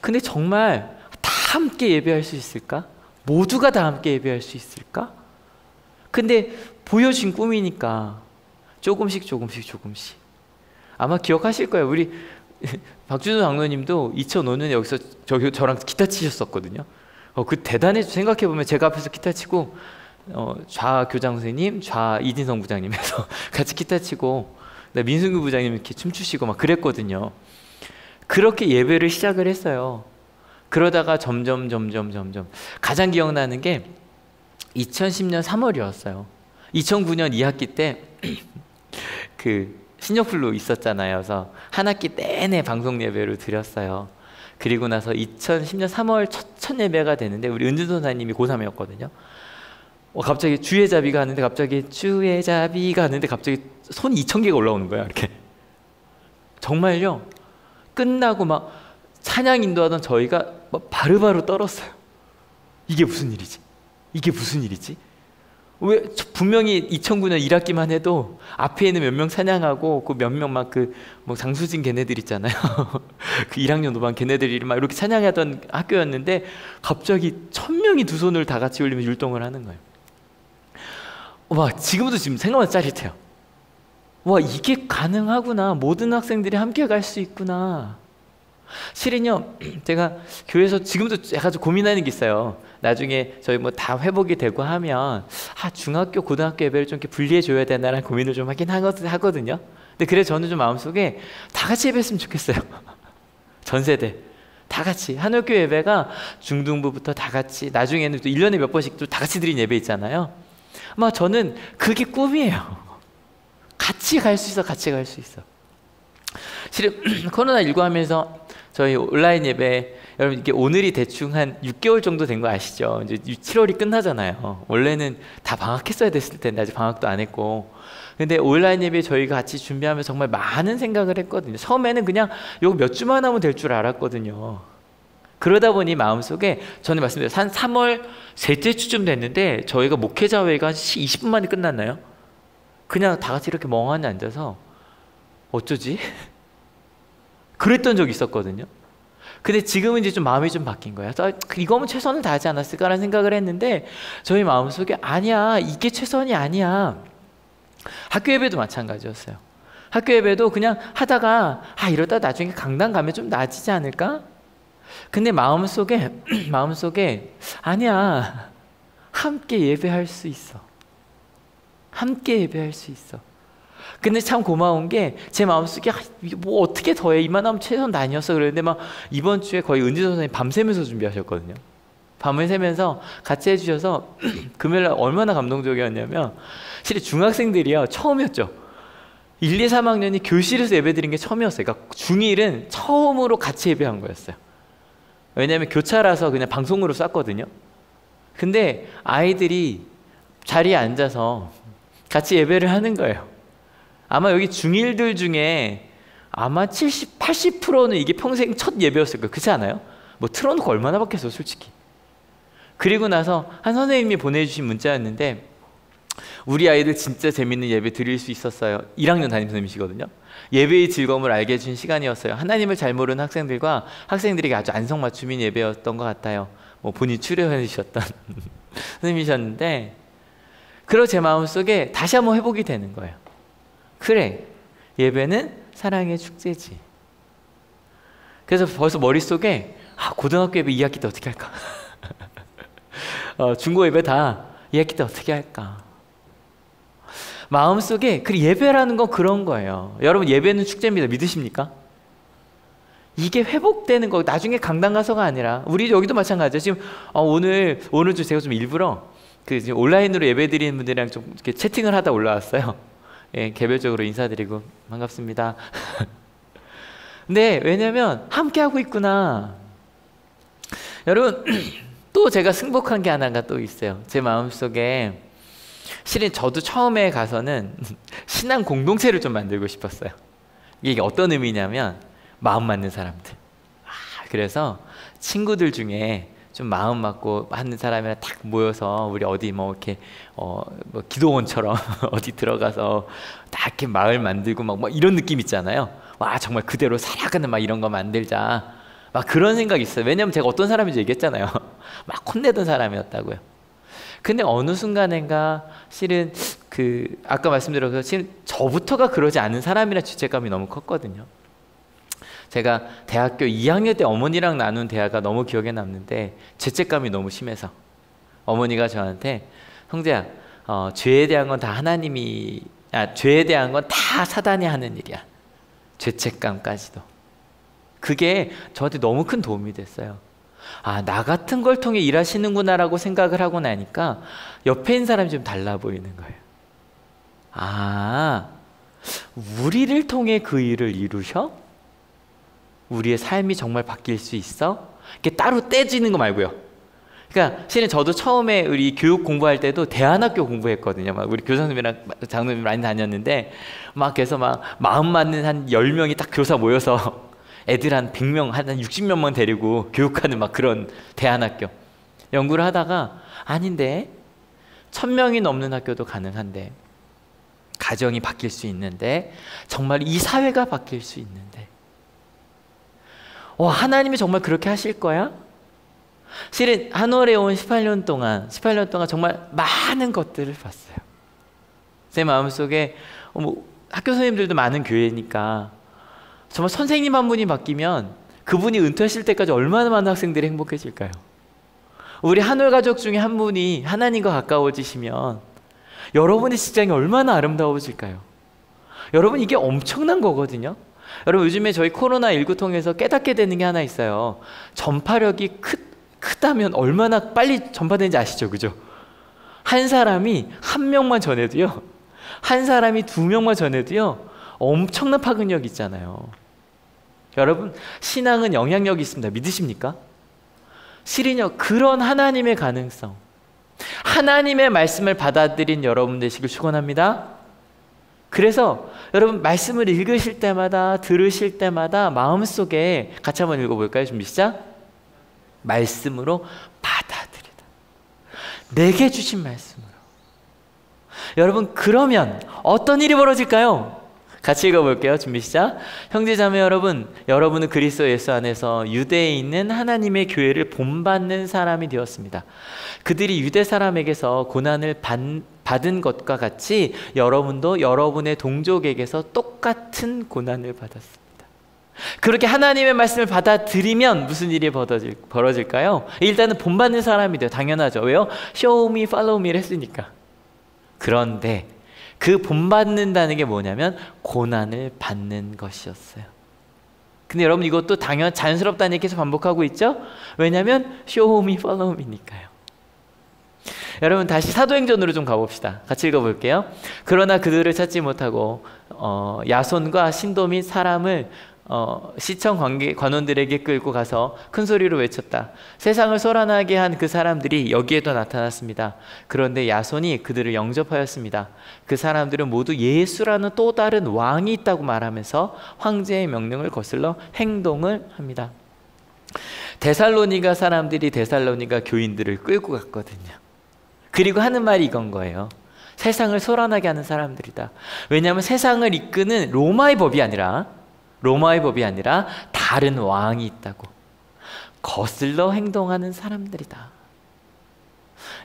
근데 정말 다 함께 예배할 수 있을까? 모두가 다 함께 예배할 수 있을까? 근데 보여진 꿈이니까 조금씩 아마 기억하실 거예요. 우리 박준호 장로님도 2005년에 여기서 저랑 기타 치셨었거든요. 그 대단해. 생각해보면 제가 앞에서 기타 치고 좌 교장 선생님, 좌 이진성 부장님에서 같이 기타 치고 민승규 부장님 이렇게 춤추시고 막 그랬거든요. 그렇게 예배를 시작을 했어요. 그러다가 점점 가장 기억나는 게 2010년 3월이었어요. 2009년 2학기 때 그 신역플로 있었잖아요. 그래서 한 학기 내내 방송 예배를 드렸어요. 그리고 나서 2010년 3월 첫 예배가 되는데 우리 은준 선사님이 고3이었거든요. 갑자기 주의 자비가 하는데 갑자기 주의 자비가 하는데 갑자기 손 2,000개가 올라오는 거야. 이렇게. 정말요. 끝나고 막 찬양 인도하던 저희가 막 바로바로 떨었어요. 이게 무슨 일이지? 이게 무슨 일이지? 왜 분명히 2009년 1학기만 해도 앞에 있는 몇 명 찬양하고 그 몇 명 막 뭐 장수진 걔네들 있잖아요. 그 1학년 5반 걔네들이 막 이렇게 찬양하던 학교였는데 갑자기 1,000명이 두 손을 다 같이 올리면 율동을 하는 거예요. 와, 지금도 지금 생각만 짜릿해요. 와, 이게 가능하구나. 모든 학생들이 함께 갈 수 있구나. 실은요, 제가 교회에서 지금도 약간 좀 고민하는 게 있어요. 나중에 저희 뭐 다 회복이 되고 하면 중학교, 고등학교 예배를 좀 이렇게 분리해 줘야 되나라는 고민을 좀 하긴 하거든요. 근데 그래서 저는 좀 마음속에 다 같이 예배했으면 좋겠어요. 전 세대 다 같이 한옥교 예배가 중등부부터 다 같이, 나중에는 또 1년에 몇 번씩 또 다 같이 드린 예배 있잖아요. 아마 저는 그게 꿈이에요. 같이 갈 수 있어. 같이 갈 수 있어. 실은 코로나19 하면서 저희 온라인 예배, 여러분 이게 오늘이 대충 한 6개월 정도 된 거 아시죠? 이제 7월이 끝나잖아요. 원래는 다 방학했어야 됐을 텐데 아직 방학도 안 했고. 근데 온라인 예배 저희가 같이 준비하면서 정말 많은 생각을 했거든요. 처음에는 그냥 요거 몇 주만 하면 될 줄 알았거든요. 그러다 보니 마음속에 저는 말씀드려요. 한 3월 셋째 주쯤 됐는데 저희가 목회자회가 한 20분 만에 끝났나요? 그냥 다 같이 이렇게 멍하니 앉아서 어쩌지? 그랬던 적이 있었거든요. 근데 지금은 이제 좀 마음이 좀 바뀐 거예요. 이거면 최선을 다하지 않았을까라는 생각을 했는데 저희 마음속에 아니야, 이게 최선이 아니야. 학교 예배도 마찬가지였어요. 학교 예배도 그냥 하다가 이러다 나중에 강단 가면 좀 나아지지 않을까? 근데 마음속에 아니야, 함께 예배할 수 있어. 함께 예배할 수 있어. 근데 참 고마운 게 제 마음속에 뭐 어떻게 더해, 이만하면 최선 다니었어 그랬는데 막 이번 주에 거의 은지 선생님 밤새면서 준비하셨거든요. 밤을 새면서 같이 해주셔서 금요일날 얼마나 감동적이었냐면 실은 중학생들이요, 처음이었죠. 1, 2, 3학년이 교실에서 예배드린 게 처음이었어요. 그러니까 중1은 처음으로 같이 예배한 거였어요. 왜냐하면 교차라서 그냥 방송으로 쐈거든요. 근데 아이들이 자리에 앉아서 같이 예배를 하는 거예요. 아마 여기 중1들 중에 아마 70, 80%는 이게 평생 첫 예배였을 거예요. 그렇지 않아요? 뭐 틀어놓고 얼마나 받겠어 솔직히. 그리고 나서 한 선생님이 보내주신 문자였는데 우리 아이들 진짜 재밌는 예배 드릴 수 있었어요. 1학년 담임 선생님이시거든요. 예배의 즐거움을 알게 해준 시간이었어요. 하나님을 잘 모르는 학생들과 학생들에게 아주 안성맞춤인 예배였던 것 같아요. 뭐 본인 출연해 주셨던 선생님이셨는데 그러 제 마음속에 다시 한번 회복이 되는 거예요. 그래, 예배는 사랑의 축제지. 그래서 벌써 머릿속에 고등학교 예배 2학기 때 어떻게 할까? 중고 예배 다 2학기 때 어떻게 할까? 마음속에 예배라는 건 그런 거예요. 여러분, 예배는 축제입니다. 믿으십니까? 이게 회복되는 거, 나중에 강당 가서가 아니라 우리 여기도 마찬가지예요. 지금 오늘 주 제가 좀 일부러 지금 온라인으로 예배 드리는 분들이랑 좀 이렇게 채팅을 하다 올라왔어요. 예, 개별적으로 인사드리고 반갑습니다. 근데 왜냐면 함께 하고 있구나. 여러분, 또 제가 승복한 게 하나가 또 있어요. 제 마음속에 실은 저도 처음에 가서는 신앙 공동체를 좀 만들고 싶었어요. 이게 어떤 의미냐면 마음 맞는 사람들. 그래서 친구들 중에 좀 마음 맞고 하는 사람이랑 딱 모여서 우리 어디 뭐 이렇게 뭐 기도원처럼 어디 들어가서 딱 이렇게 마을 만들고 막 이런 느낌 있잖아요. 와 정말 그대로 살아가는 막 이런 거 만들자 막 그런 생각이 있어요. 왜냐면 제가 어떤 사람인지 얘기했잖아요. 막 혼내던 사람이었다고요. 근데 어느 순간인가 실은 아까 말씀드려서 실은 저부터가 그러지 않은 사람이라 죄책감이 너무 컸거든요. 제가 대학교 2학년 때 어머니랑 나눈 대화가 너무 기억에 남는데 죄책감이 너무 심해서 어머니가 저한테 형제야 죄에 대한 건 다 죄에 대한 건 다 사단이 하는 일이야. 죄책감까지도. 그게 저한테 너무 큰 도움이 됐어요. 아, 나 같은 걸 통해 일하시는구나 라고 생각을 하고 나니까 옆에 있는 사람이 좀 달라 보이는 거예요. 아, 우리를 통해 그 일을 이루셔? 우리의 삶이 정말 바뀔 수 있어? 이렇게 따로 떼지는 거 말고요. 그러니까 실은 저도 처음에 우리 교육 공부할 때도 대안학교 공부했거든요. 막 우리 교사님이랑 장로님 많이 다녔는데 막 그래서 막 마음 맞는 한 10명이 딱 교사 모여서 애들 한 100명, 한 60명만 데리고 교육하는 막 그런 대안학교 연구를 하다가 아닌데 1000명이 넘는 학교도 가능한데 가정이 바뀔 수 있는데 정말 이 사회가 바뀔 수 있는데 하나님이 정말 그렇게 하실 거야? 실은 한월에 온 18년 동안 정말 많은 것들을 봤어요. 제 마음속에 학교 선생님들도 많은 교회니까 정말 선생님 한 분이 바뀌면 그분이 은퇴하실 때까지 얼마나 많은 학생들이 행복해질까요? 우리 한월 가족 중에 한 분이 하나님과 가까워지시면 여러분의 직장이 얼마나 아름다워질까요? 여러분 이게 엄청난 거거든요. 여러분 요즘에 저희 코로나19 통해서 깨닫게 되는 게 하나 있어요. 전파력이 크다면 얼마나 빨리 전파되는지 아시죠? 그죠? 한 사람이 한 명만 전해도요, 한 사람이 2명만 전해도요 엄청난 파급력이 있잖아요. 여러분 신앙은 영향력이 있습니다. 믿으십니까? 실은요 그런 하나님의 가능성, 하나님의 말씀을 받아들인 여러분 되시길 축원합니다. 그래서 여러분 말씀을 읽으실 때마다 들으실 때마다 마음속에 같이 한번 읽어볼까요? 준비 시작. 말씀으로 받아들이다. 내게 주신 말씀으로. 여러분 그러면 어떤 일이 벌어질까요? 같이 읽어볼게요. 준비 시작. 형제자매 여러분, 여러분은 그리스도 예수 안에서 유대에 있는 하나님의 교회를 본받는 사람이 되었습니다. 그들이 유대 사람에게서 고난을 받은 것과 같이 여러분도 여러분의 동족에게서 똑같은 고난을 받았습니다. 그렇게 하나님의 말씀을 받아들이면 무슨 일이 벌어질까요? 일단은 본받는 사람이 돼요. 당연하죠. 왜요? Show me, follow me를 했으니까. 그런데 그 본받는다는 게 뭐냐면 고난을 받는 것이었어요. 근데 여러분 이것도 자연스럽다는 얘기 계속 반복하고 있죠? 왜냐하면 show me, follow me니까요. 여러분 다시 사도행전으로 좀 가봅시다. 같이 읽어볼게요. 그러나 그들을 찾지 못하고 야손과 신도 및 사람을 시청 관원들에게 끌고 가서 큰 소리로 외쳤다. 세상을 소란하게 한 그 사람들이 여기에도 나타났습니다. 그런데 야손이 그들을 영접하였습니다. 그 사람들은 모두 예수라는 또 다른 왕이 있다고 말하면서 황제의 명령을 거슬러 행동을 합니다. 데살로니가 사람들이 데살로니가 교인들을 끌고 갔거든요. 그리고 하는 말이 이건 거예요. 세상을 소란하게 하는 사람들이다. 왜냐하면 세상을 이끄는 로마의 법이 아니라 다른 왕이 있다고. 거슬러 행동하는 사람들이다.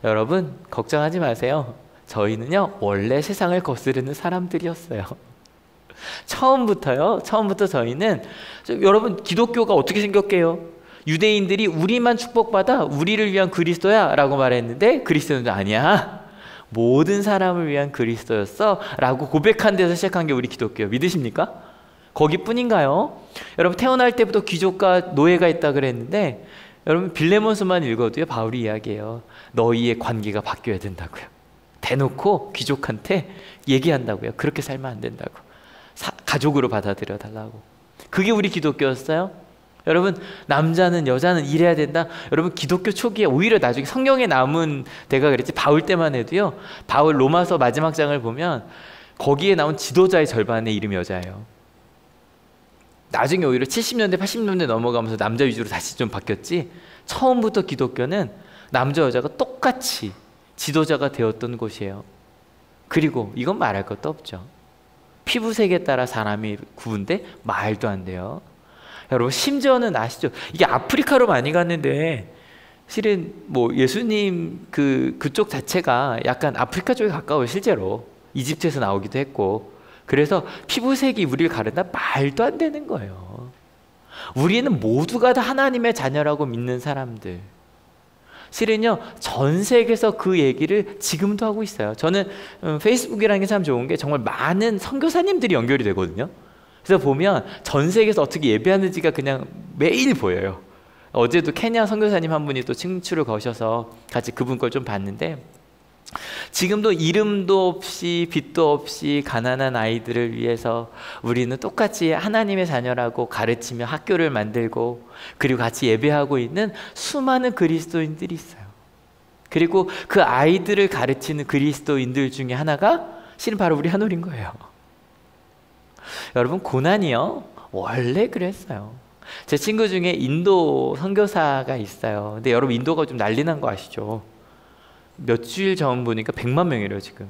여러분 걱정하지 마세요. 저희는요 원래 세상을 거스르는 사람들이었어요. 처음부터 저희는 여러분 기독교가 어떻게 생겼게요? 유대인들이 우리만 축복받아 우리를 위한 그리스도야 라고 말했는데 그리스도는 아니야, 모든 사람을 위한 그리스도였어 라고 고백한 데서 시작한 게 우리 기독교예요. 믿으십니까? 거기뿐인가요? 여러분 태어날 때부터 귀족과 노예가 있다 그랬는데 여러분 빌레몬서만 읽어도요 바울이 이야기해요. 너희의 관계가 바뀌어야 된다고요. 대놓고 귀족한테 얘기한다고요. 그렇게 살면 안 된다고. 가족으로 받아들여 달라고. 그게 우리 기독교였어요. 여러분 남자는 여자는 일해야 된다. 여러분 기독교 초기에 오히려 나중에 성경에 남은 데가 그랬지 바울 때만 해도요, 바울 로마서 마지막 장을 보면 거기에 나온 지도자의 절반의 이름이 여자예요. 나중에 오히려 70년대 80년대 넘어가면서 남자 위주로 다시 좀 바뀌었지, 처음부터 기독교는 남자 여자가 똑같이 지도자가 되었던 곳이에요. 그리고 이건 말할 것도 없죠. 피부색에 따라 사람이 구분돼? 말도 안 돼요. 여러분, 심지어는 아시죠? 이게 아프리카로 많이 갔는데 실은 뭐 예수님 그쪽 자체가 약간 아프리카 쪽에 가까워요. 실제로 이집트에서 나오기도 했고. 그래서 피부색이 우리를 가른다? 말도 안 되는 거예요. 우리는 모두가 다 하나님의 자녀라고 믿는 사람들. 실은요, 전 세계에서 그 얘기를 지금도 하고 있어요. 저는 페이스북이라는 게 참 좋은 게 정말 많은 선교사님들이 연결이 되거든요. 그래서 보면 전 세계에서 어떻게 예배하는지가 그냥 매일 보여요. 어제도 케냐 선교사님 한 분이 또 칭추를 거셔서 같이 그분 걸 좀 봤는데, 지금도 이름도 없이 빛도 없이 가난한 아이들을 위해서 우리는 똑같이 하나님의 자녀라고 가르치며 학교를 만들고, 그리고 같이 예배하고 있는 수많은 그리스도인들이 있어요. 그리고 그 아이들을 가르치는 그리스도인들 중에 하나가 실은 바로 우리 한올인 거예요. 여러분, 고난이요 원래 그랬어요. 제 친구 중에 인도 선교사가 있어요. 근데 여러분, 인도가 좀 난리 난 거 아시죠? 몇 주일 전 보니까 100만 명이래요 지금.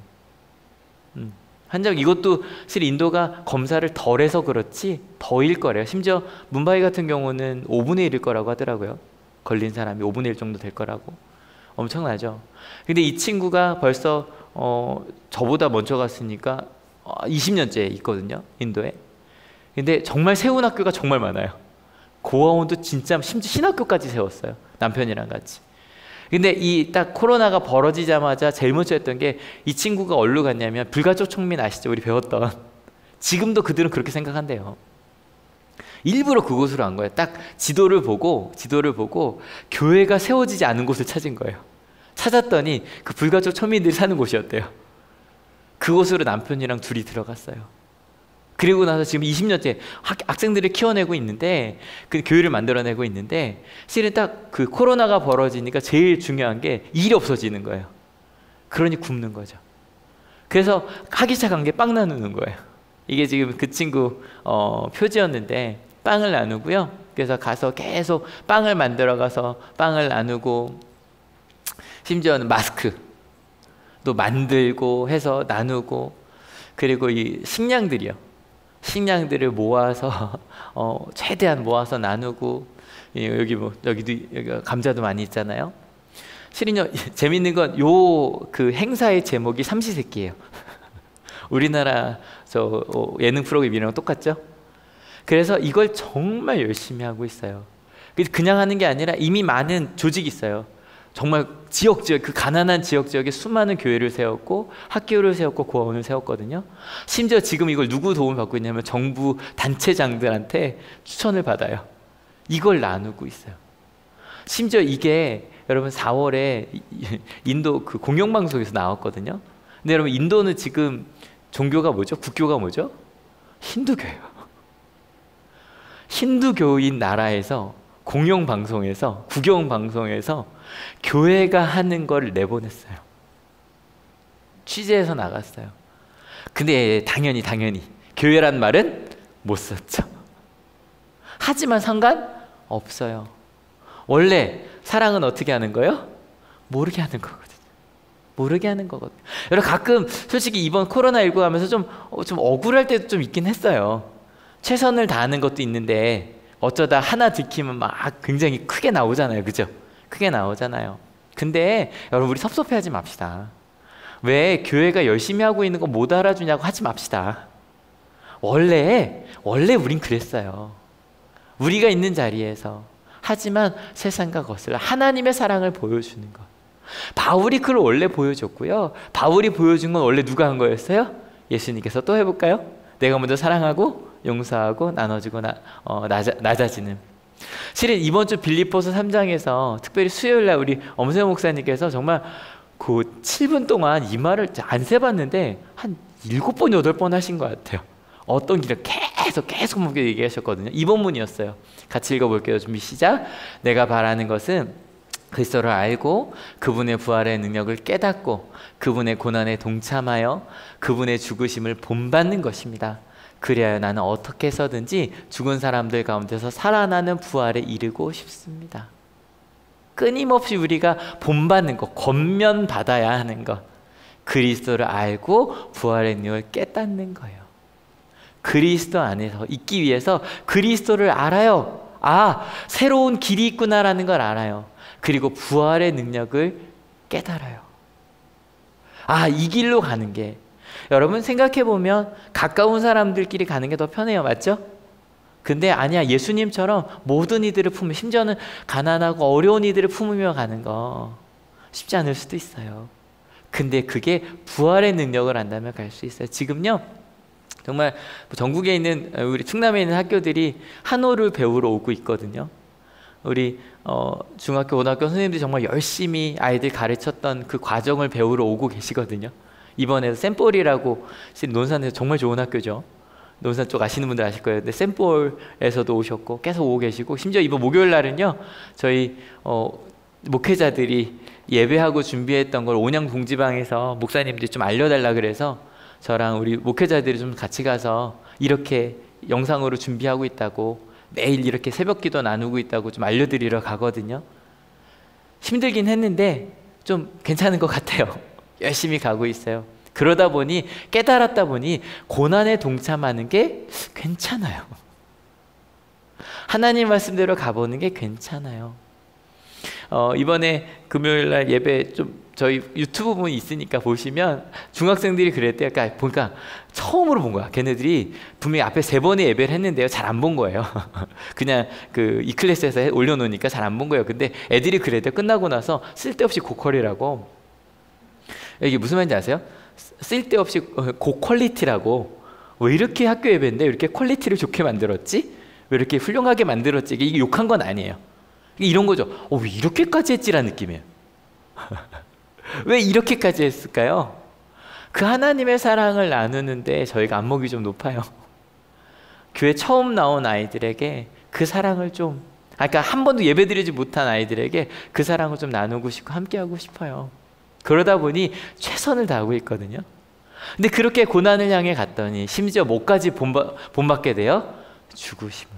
한정, 이것도 사실 인도가 검사를 덜 해서 그렇지 더일 거래요. 심지어 뭄바이 같은 경우는 5분의 1일 거라고 하더라고요. 걸린 사람이 5분의 1 정도 될 거라고. 엄청나죠. 근데 이 친구가 벌써 저보다 먼저 갔으니까 20년째 있거든요, 인도에. 근데 정말 세운 학교가 정말 많아요. 고아원도 진짜, 심지어 신학교까지 세웠어요, 남편이랑 같이. 근데 이 딱 코로나가 벌어지자마자 제일 먼저 했던 게, 이 친구가 어디로 갔냐면 불가촉 총민 아시죠? 우리 배웠던. 지금도 그들은 그렇게 생각한대요. 일부러 그곳으로 간 거예요. 딱 지도를 보고 교회가 세워지지 않은 곳을 찾은 거예요. 찾았더니 그 불가촉 총민들이 사는 곳이었대요. 그곳으로 남편이랑 둘이 들어갔어요. 그리고 나서 지금 20년째 학생들을 키워내고 있는데, 그 교회를 만들어내고 있는데, 실은 딱 그 코로나가 벌어지니까 제일 중요한 게 일이 없어지는 거예요. 그러니 굶는 거죠. 그래서 하기 시작한 게 빵 나누는 거예요. 이게 지금 그 친구 표지였는데, 빵을 나누고요. 그래서 가서 계속 빵을 만들어 가서 빵을 나누고, 심지어는 마스크 또 만들고 해서 나누고, 그리고 이 식량들을 모아서 최대한 모아서 나누고, 여기도 감자도 많이 있잖아요. 실은요, 재밌는 건 그 행사의 제목이 삼시세끼예요. 우리나라 예능 프로그램이랑 똑같죠? 그래서 이걸 정말 열심히 하고 있어요. 그냥 하는 게 아니라 이미 많은 조직이 있어요. 정말 지역 그 가난한 지역에 수많은 교회를 세웠고 학교를 세웠고 고아원을 세웠거든요. 심지어 지금 이걸 누구 도움을 받고 있냐면 정부 단체장들한테 추천을 받아요. 이걸 나누고 있어요. 심지어 이게 여러분 4월에 인도 그 공영방송에서 나왔거든요. 근데 여러분, 인도는 지금 종교가 뭐죠? 국교가 뭐죠? 힌두교예요. 힌두교인 나라에서 공영방송에서, 국영방송에서 교회가 하는 걸 내보냈어요. 취재해서 나갔어요. 근데 당연히 교회란 말은 못 썼죠. 하지만 상관없어요. 원래 사랑은 어떻게 하는 거예요? 모르게 하는 거거든요. 모르게 하는 거거든요. 여러분, 가끔 솔직히 이번 코로나19 하면서 좀 억울할 때도 좀 있긴 했어요. 최선을 다하는 것도 있는데 어쩌다 하나 들키면 막 굉장히 크게 나오잖아요. 그죠? 크게 나오잖아요. 근데 여러분, 우리 섭섭해하지 맙시다. 왜 교회가 열심히 하고 있는 거 못 알아주냐고 하지 맙시다. 원래 우린 그랬어요. 우리가 있는 자리에서. 하지만 세상과 거슬러 하나님의 사랑을 보여주는 것. 바울이 그걸 원래 보여줬고요. 바울이 보여준 건 원래 누가 한 거였어요? 예수님께서. 또 해볼까요? 내가 먼저 사랑하고 용서하고 나눠주고 낮아지는. 실은 이번 주 빌립보서 3장에서 특별히 수요일날 우리 엄세영 목사님께서 정말 그 7분 동안 이 말을 안 세봤는데 한 7번, 8번 하신 것 같아요. 어떤 길을 계속 mov게 얘기하셨거든요. 이번 문이었어요. 같이 읽어볼게요. 준비 시작. 내가 바라는 것은 그리스도를 알고 그분의 부활의 능력을 깨닫고 그분의 고난에 동참하여 그분의 죽으심을 본받는 것입니다. 그리하여 나는 어떻게 해서든지 죽은 사람들 가운데서 살아나는 부활에 이르고 싶습니다. 끊임없이 우리가 본받는 것, 권면받아야 하는 것, 그리스도를 알고 부활의 능력을 깨닫는 거예요. 그리스도 안에서 있기 위해서 그리스도를 알아요. 아, 새로운 길이 있구나라는 걸 알아요. 그리고 부활의 능력을 깨달아요. 아, 이 길로 가는 게, 여러분 생각해보면 가까운 사람들끼리 가는 게 더 편해요. 맞죠? 근데 아니야, 예수님처럼 모든 이들을 품으며, 심지어는 가난하고 어려운 이들을 품으며 가는 거 쉽지 않을 수도 있어요. 근데 그게 부활의 능력을 안다면 갈 수 있어요. 지금요, 정말 전국에 있는, 우리 충남에 있는 학교들이 한호를 배우러 오고 있거든요. 우리 중학교, 고등학교 선생님들이 정말 열심히 아이들 가르쳤던 그 과정을 배우러 오고 계시거든요. 이번에 샘볼이라고, 논산에서 정말 좋은 학교죠. 논산 쪽 아시는 분들 아실 거예요. 근데 샘볼에서도 오셨고 계속 오고 계시고, 심지어 이번 목요일 날은요, 저희 목회자들이 예배하고 준비했던 걸 온양 동지방에서 목사님들이 좀 알려달라 그래서 저랑 우리 목회자들이 좀 같이 가서 이렇게 영상으로 준비하고 있다고, 매일 이렇게 새벽 기도 나누고 있다고 좀 알려드리러 가거든요. 힘들긴 했는데 좀 괜찮은 것 같아요. 열심히 가고 있어요. 그러다 보니, 깨달았다 보니 고난에 동참하는 게 괜찮아요. 하나님 말씀대로 가보는 게 괜찮아요. 이번에 금요일날 예배 좀 저희 유튜브 분이 있으니까 보시면 중학생들이 그랬대요. 그러니까 보니까 처음으로 본 거야. 걔네들이 분명히 앞에 3번의 예배를 했는데요, 잘 안 본 거예요. 그냥 그 이클래스에서 올려놓으니까 잘 안 본 거예요. 근데 애들이 그랬대요. 끝나고 나서 쓸데없이 고퀄이라고. 이게 무슨 말인지 아세요? 쓸데없이 고퀄리티라고. 왜 이렇게 학교 예배인데 왜 이렇게 퀄리티를 좋게 만들었지? 왜 이렇게 훌륭하게 만들었지? 이게 욕한 건 아니에요. 이런 거죠. 왜 이렇게까지 했지라는 느낌이에요. 왜 이렇게까지 했을까요? 그 하나님의 사랑을 나누는데 저희가 안목이 좀 높아요. 교회 처음 나온 아이들에게 그 사랑을 좀, 그러니까 한 번도 예배드리지 못한 아이들에게 그 사랑을 좀 나누고 싶고 함께하고 싶어요. 그러다 보니 최선을 다하고 있거든요. 근데 그렇게 고난을 향해 갔더니 심지어 목까지 본받게 돼요. 죽으심을.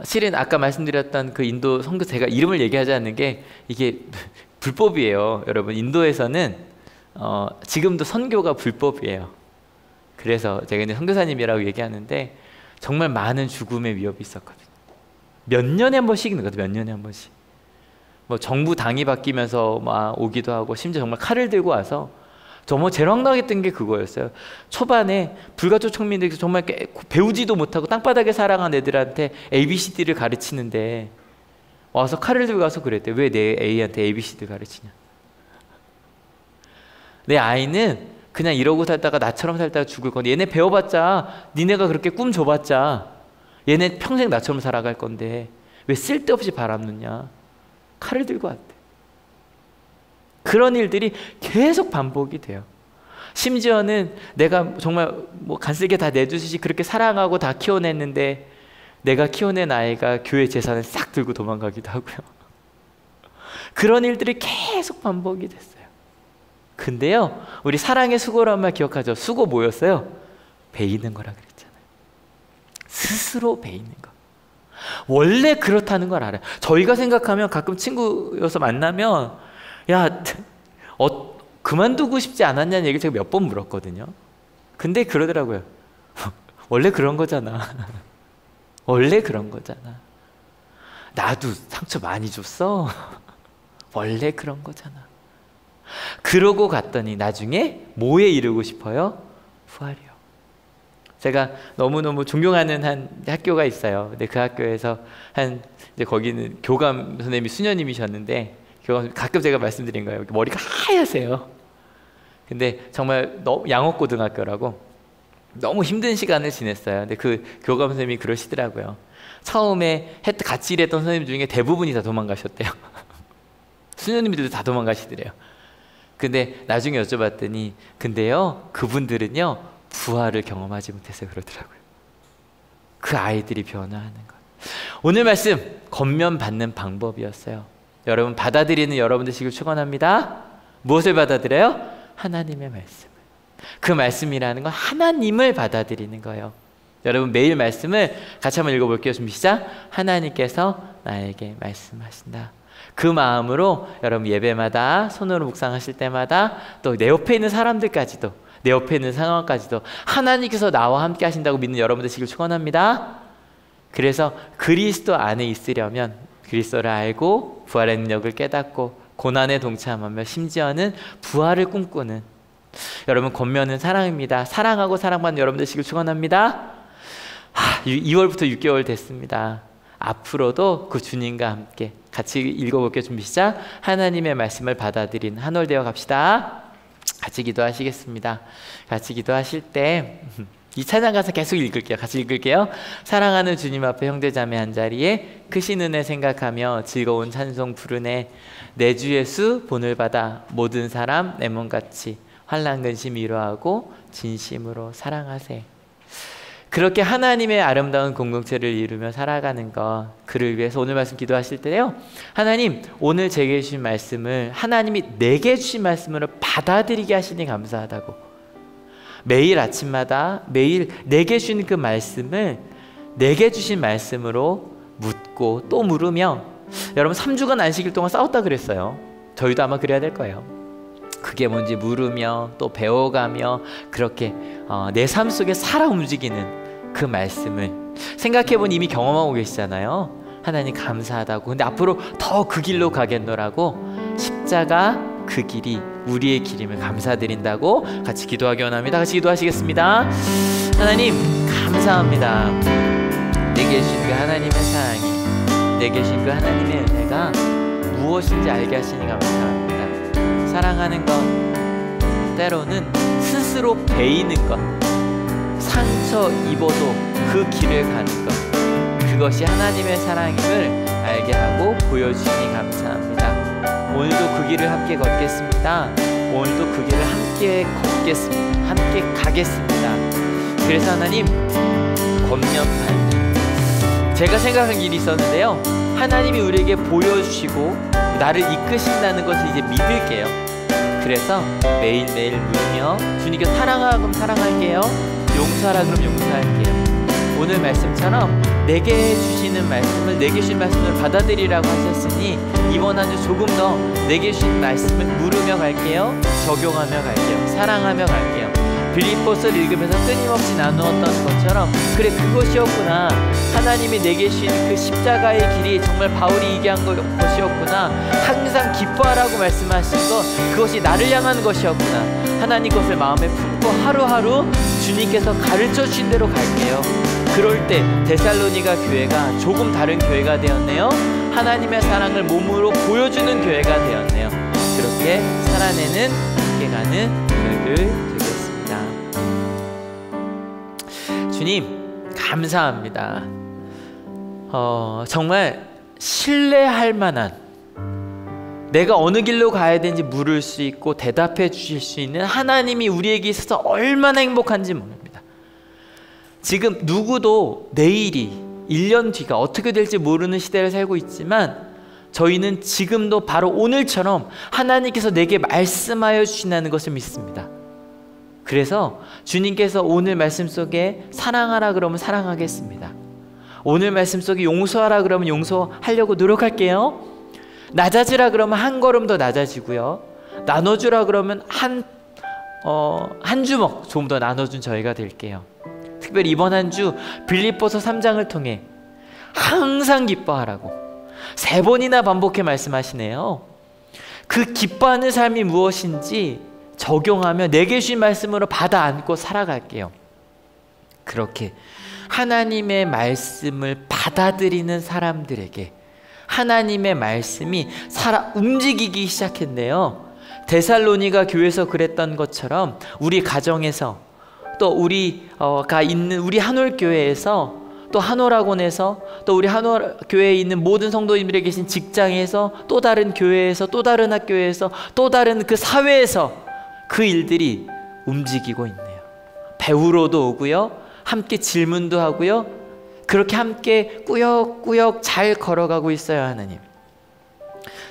실은 아까 말씀드렸던 그 인도 선교, 제가 이름을 얘기하지 않는 게 이게 불법이에요. 여러분, 인도에서는 지금도 선교가 불법이에요. 그래서 제가 이제 선교사님이라고 얘기하는데 정말 많은 죽음의 위협이 있었거든요. 몇 년에 한 번씩 있는 거죠. 몇 년에 한 번씩. 뭐 정부 당이 바뀌면서 막 오기도 하고, 심지어 정말 칼을 들고 와서, 정말 제일 황당했던 게 그거였어요. 초반에 불가초 청민들이 정말 배우지도 못하고 땅바닥에 살아간 애들한테 ABCD를 가르치는데 와서 칼을 들고 와서 그랬대. 왜 내 애한테 ABCD 가르치냐. 내 아이는 그냥 이러고 살다가 나처럼 살다가 죽을 건데, 얘네 배워봤자, 니네가 그렇게 꿈 줘봤자 얘네 평생 나처럼 살아갈 건데 왜 쓸데없이 바람느냐. 칼을 들고 왔대. 그런 일들이 계속 반복이 돼요. 심지어는 내가 정말 뭐 간쓸게 다 내주듯이 그렇게 사랑하고 다 키워냈는데 내가 키워낸 아이가 교회 재산을 싹 들고 도망가기도 하고요. 그런 일들이 계속 반복이 됐어요. 근데요, 우리 사랑의 수고란 말 기억하죠? 수고 뭐였어요? 베이는 거라 그랬잖아요. 스스로 베이는 거. 원래 그렇다는 걸 알아요. 저희가 생각하면, 가끔 친구여서 만나면 야, 그만두고 싶지 않았냐는 얘기를 제가 몇 번 물었거든요. 근데 그러더라고요. 원래 그런 거잖아. 원래 그런 거잖아. 나도 상처 많이 줬어. 원래 그런 거잖아. 그러고 갔더니 나중에 뭐에 이르고 싶어요? 부활이요. 제가 너무너무 존경하는 한 학교가 있어요. 근데 그 학교에서 이제 거기는 교감 선생님이 수녀님이셨는데, 가끔 제가 말씀드린 거예요. 머리가 하얗세요. 근데 정말 양옥고등학교라고 너무 힘든 시간을 지냈어요. 근데 그 교감 선생님이 그러시더라고요. 처음에 같이 일했던 선생님 중에 대부분이 다 도망가셨대요. 수녀님들도 다 도망가시더래요. 근데 나중에 여쭤봤더니, 근데요, 그분들은요 부활을 경험하지 못해서 그러더라고요. 그 아이들이 변화하는 것. 오늘 말씀 권면받는 방법이었어요. 여러분, 받아들이는 여러분 되시길 축원합니다. 무엇을 받아들여요? 하나님의 말씀을. 그 말씀이라는 건 하나님을 받아들이는 거예요. 여러분 매일 말씀을 같이 한번 읽어볼게요. 준비 시작. 하나님께서 나에게 말씀하신다. 그 마음으로 여러분 예배마다 손으로 묵상하실 때마다 또 내 옆에 있는 사람들까지도 내 옆에 있는 상황까지도 하나님께서 나와 함께 하신다고 믿는 여러분 되시길 축원합니다. 그래서 그리스도 안에 있으려면 그리스도를 알고 부활의 능력을 깨닫고 고난에 동참하며 심지어는 부활을 꿈꾸는 여러분 권면은 사랑입니다. 사랑하고 사랑받는 여러분 되시길 축원합니다. 2월부터 6개월 됐습니다. 앞으로도 그 주님과 함께 같이 읽어볼게요. 준비 시작. 하나님의 말씀을 받아들인 한 월 되어 갑시다. 같이 기도하시겠습니다. 같이 기도하실 때 이 찬양 가사 계속 읽을게요. 같이 읽을게요. 사랑하는 주님 앞에 형제자매 한자리에 크신 은혜 생각하며 즐거운 찬송 부르네. 내 주 예수 본을 받아 모든 사람 내 몸같이 환난 근심 위로하고 진심으로 사랑하세. 그렇게 하나님의 아름다운 공동체를 이루며 살아가는 것, 그를 위해서 오늘 말씀 기도하실 때요, 하나님 오늘 제게 주신 말씀을 하나님이 내게 주신 말씀으로 받아들이게 하시니 감사하다고. 매일 아침마다 매일 내게 주신 그 말씀을 내게 주신 말씀으로 묻고 또 물으며, 여러분 3주간 안식일 동안 싸웠다 그랬어요. 저희도 아마 그래야 될 거예요. 그게 뭔지 물으며 또 배워가며 그렇게 내 삶 속에 살아 움직이는 그 말씀을 생각해보니 이미 경험하고 계시잖아요. 하나님 감사하다고. 근데 앞으로 더 그 길로 가겠노라고, 십자가 그 길이 우리의 길임을 감사드린다고 같이 기도하기 원합니다. 같이 기도하시겠습니다. 하나님 감사합니다. 내게 주신 그 하나님의 사랑이, 내게 주신 그 하나님의 은혜가 무엇인지 알게 하시니 감사합니다. 사랑하는 것, 때로는 스스로 베이는 것, 상처 입어도 그 길을 가는 것, 그것이 하나님의 사랑임을 알게 하고 보여주시니 감사합니다. 오늘도 그 길을 함께 걷겠습니다. 오늘도 그 길을 함께 걷겠습니다. 함께 가겠습니다. 그래서 하나님 권면판, 제가 생각한 길이 있었는데요, 하나님이 우리에게 보여주시고 나를 이끄신다는 것을 이제 믿을게요. 그래서 매일매일 물으며 주님께 사랑하라 그럼 사랑할게요, 용서하라 그럼 용서할게요. 오늘 말씀처럼 내게 주시는 말씀을 내게 주신 말씀을 받아들이라고 하셨으니 이번 한 주 조금 더 내게 주신 말씀을 물으며 갈게요. 적용하며 갈게요. 사랑하며 갈게요. 빌립보서를 읽으면서 끊임없이 나누었던 것처럼, 그래 그것이었구나, 하나님이 내게 주신 그 십자가의 길이 정말 바울이 얘기한 것이었구나, 항상 기뻐하라고 말씀하신 것, 그것이 나를 향한 것이었구나, 하나님 것을 마음에 품고 하루하루 주님께서 가르쳐 주신 대로 갈게요. 그럴 때 데살로니가 교회가 조금 다른 교회가 되었네요. 하나님의 사랑을 몸으로 보여주는 교회가 되었네요. 그렇게 살아내는 함께 가는 저희들 되겠습니다. 주님 감사합니다. 정말 신뢰할 만한, 내가 어느 길로 가야 되는지 물을 수 있고 대답해 주실 수 있는 하나님이 우리에게 있어서 얼마나 행복한지 모릅니다. 지금 누구도 내일이 1년 뒤가 어떻게 될지 모르는 시대를 살고 있지만, 저희는 지금도 바로 오늘처럼 하나님께서 내게 말씀하여 주신다는 것을 믿습니다. 그래서 주님께서 오늘 말씀 속에 사랑하라 그러면 사랑하겠습니다. 오늘 말씀 속에 용서하라 그러면 용서하려고 노력할게요. 낮아지라 그러면 한 걸음 더 낮아지고요, 나눠주라 그러면 한 주먹 좀 더 나눠준 저희가 될게요. 특별히 이번 한 주 빌립보서 3장을 통해 항상 기뻐하라고 3번이나 반복해 말씀하시네요. 그 기뻐하는 삶이 무엇인지 적용하며 내게 주신 말씀으로 받아 안고 살아갈게요. 그렇게 하나님의 말씀을 받아들이는 사람들에게 하나님의 말씀이 살아 움직이기 시작했네요. 데살로니가 교회에서 그랬던 것처럼 우리 가정에서, 또 우리가 있는 우리 한올교회에서, 또 한올학원에서, 또 우리 한올교회에 있는 모든 성도님들이 계신 직장에서, 또 다른 교회에서, 또 다른 학교에서, 또 다른 그 사회에서 그 일들이 움직이고 있네요. 배우러도 오고요, 함께 질문도 하고요, 그렇게 함께 꾸역꾸역 잘 걸어가고 있어요. 하나님,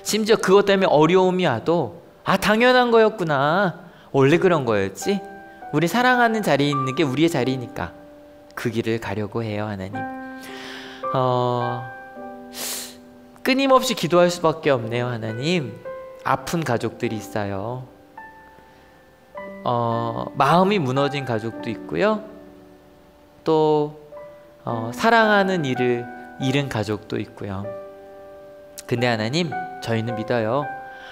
심지어 그것 때문에 어려움이 와도 당연한 거였구나, 원래 그런 거였지, 우리 사랑하는 자리에 있는 게 우리의 자리니까 그 길을 가려고 해요. 하나님. 끊임없이 기도할 수밖에 없네요. 하나님. 아픈 가족들이 있어요. 마음이 무너진 가족도 있고요. 또 사랑하는 이를 잃은 가족도 있고요. 근데 하나님, 저희는 믿어요.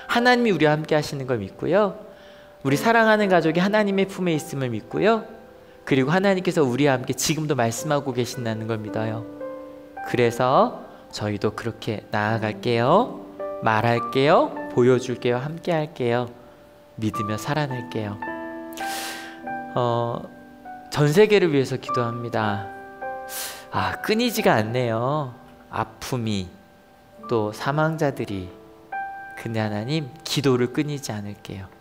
하나님이 우리와 함께 하시는 걸 믿고요. 우리 사랑하는 가족이 하나님의 품에 있음을 믿고요. 그리고 하나님께서 우리와 함께 지금도 말씀하고 계신다는 걸 믿어요. 그래서 저희도 그렇게 나아갈게요. 말할게요. 보여줄게요. 함께 할게요. 믿으며 살아낼게요. 전 세계를 위해서 기도합니다. 끊이지가 않네요. 아픔이, 또 사망자들이. 근데 하나님, 기도를 끊이지 않을게요.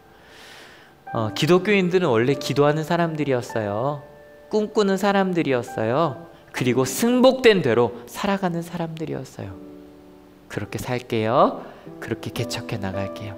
기독교인들은 원래 기도하는 사람들이었어요. 꿈꾸는 사람들이었어요. 그리고 승복된 대로 살아가는 사람들이었어요. 그렇게 살게요. 그렇게 개척해 나갈게요.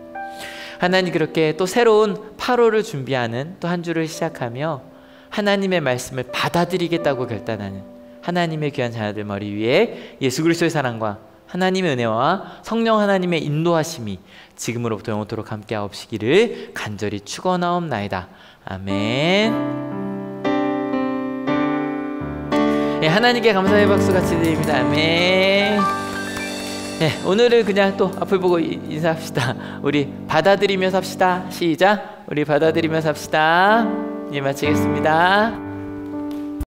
하나님, 그렇게 또 새로운 8월을 준비하는 또 한 주를 시작하며 하나님의 말씀을 받아들이겠다고 결단하는 하나님의 귀한 자녀들 머리 위에 예수 그리스도의 사랑과 하나님의 은혜와 성령 하나님의 인도하심이 지금으로부터 영원토록 함께 하옵시기를 간절히 축원하옵나이다. 아멘. 네, 하나님께 감사의 박수 같이 드립니다. 아멘. 네, 오늘은 그냥 또 앞을 보고 인사합시다. 우리 받아들이며 삽시다. 시작. 우리 받아들이며 삽시다. 예, 마치겠습니다.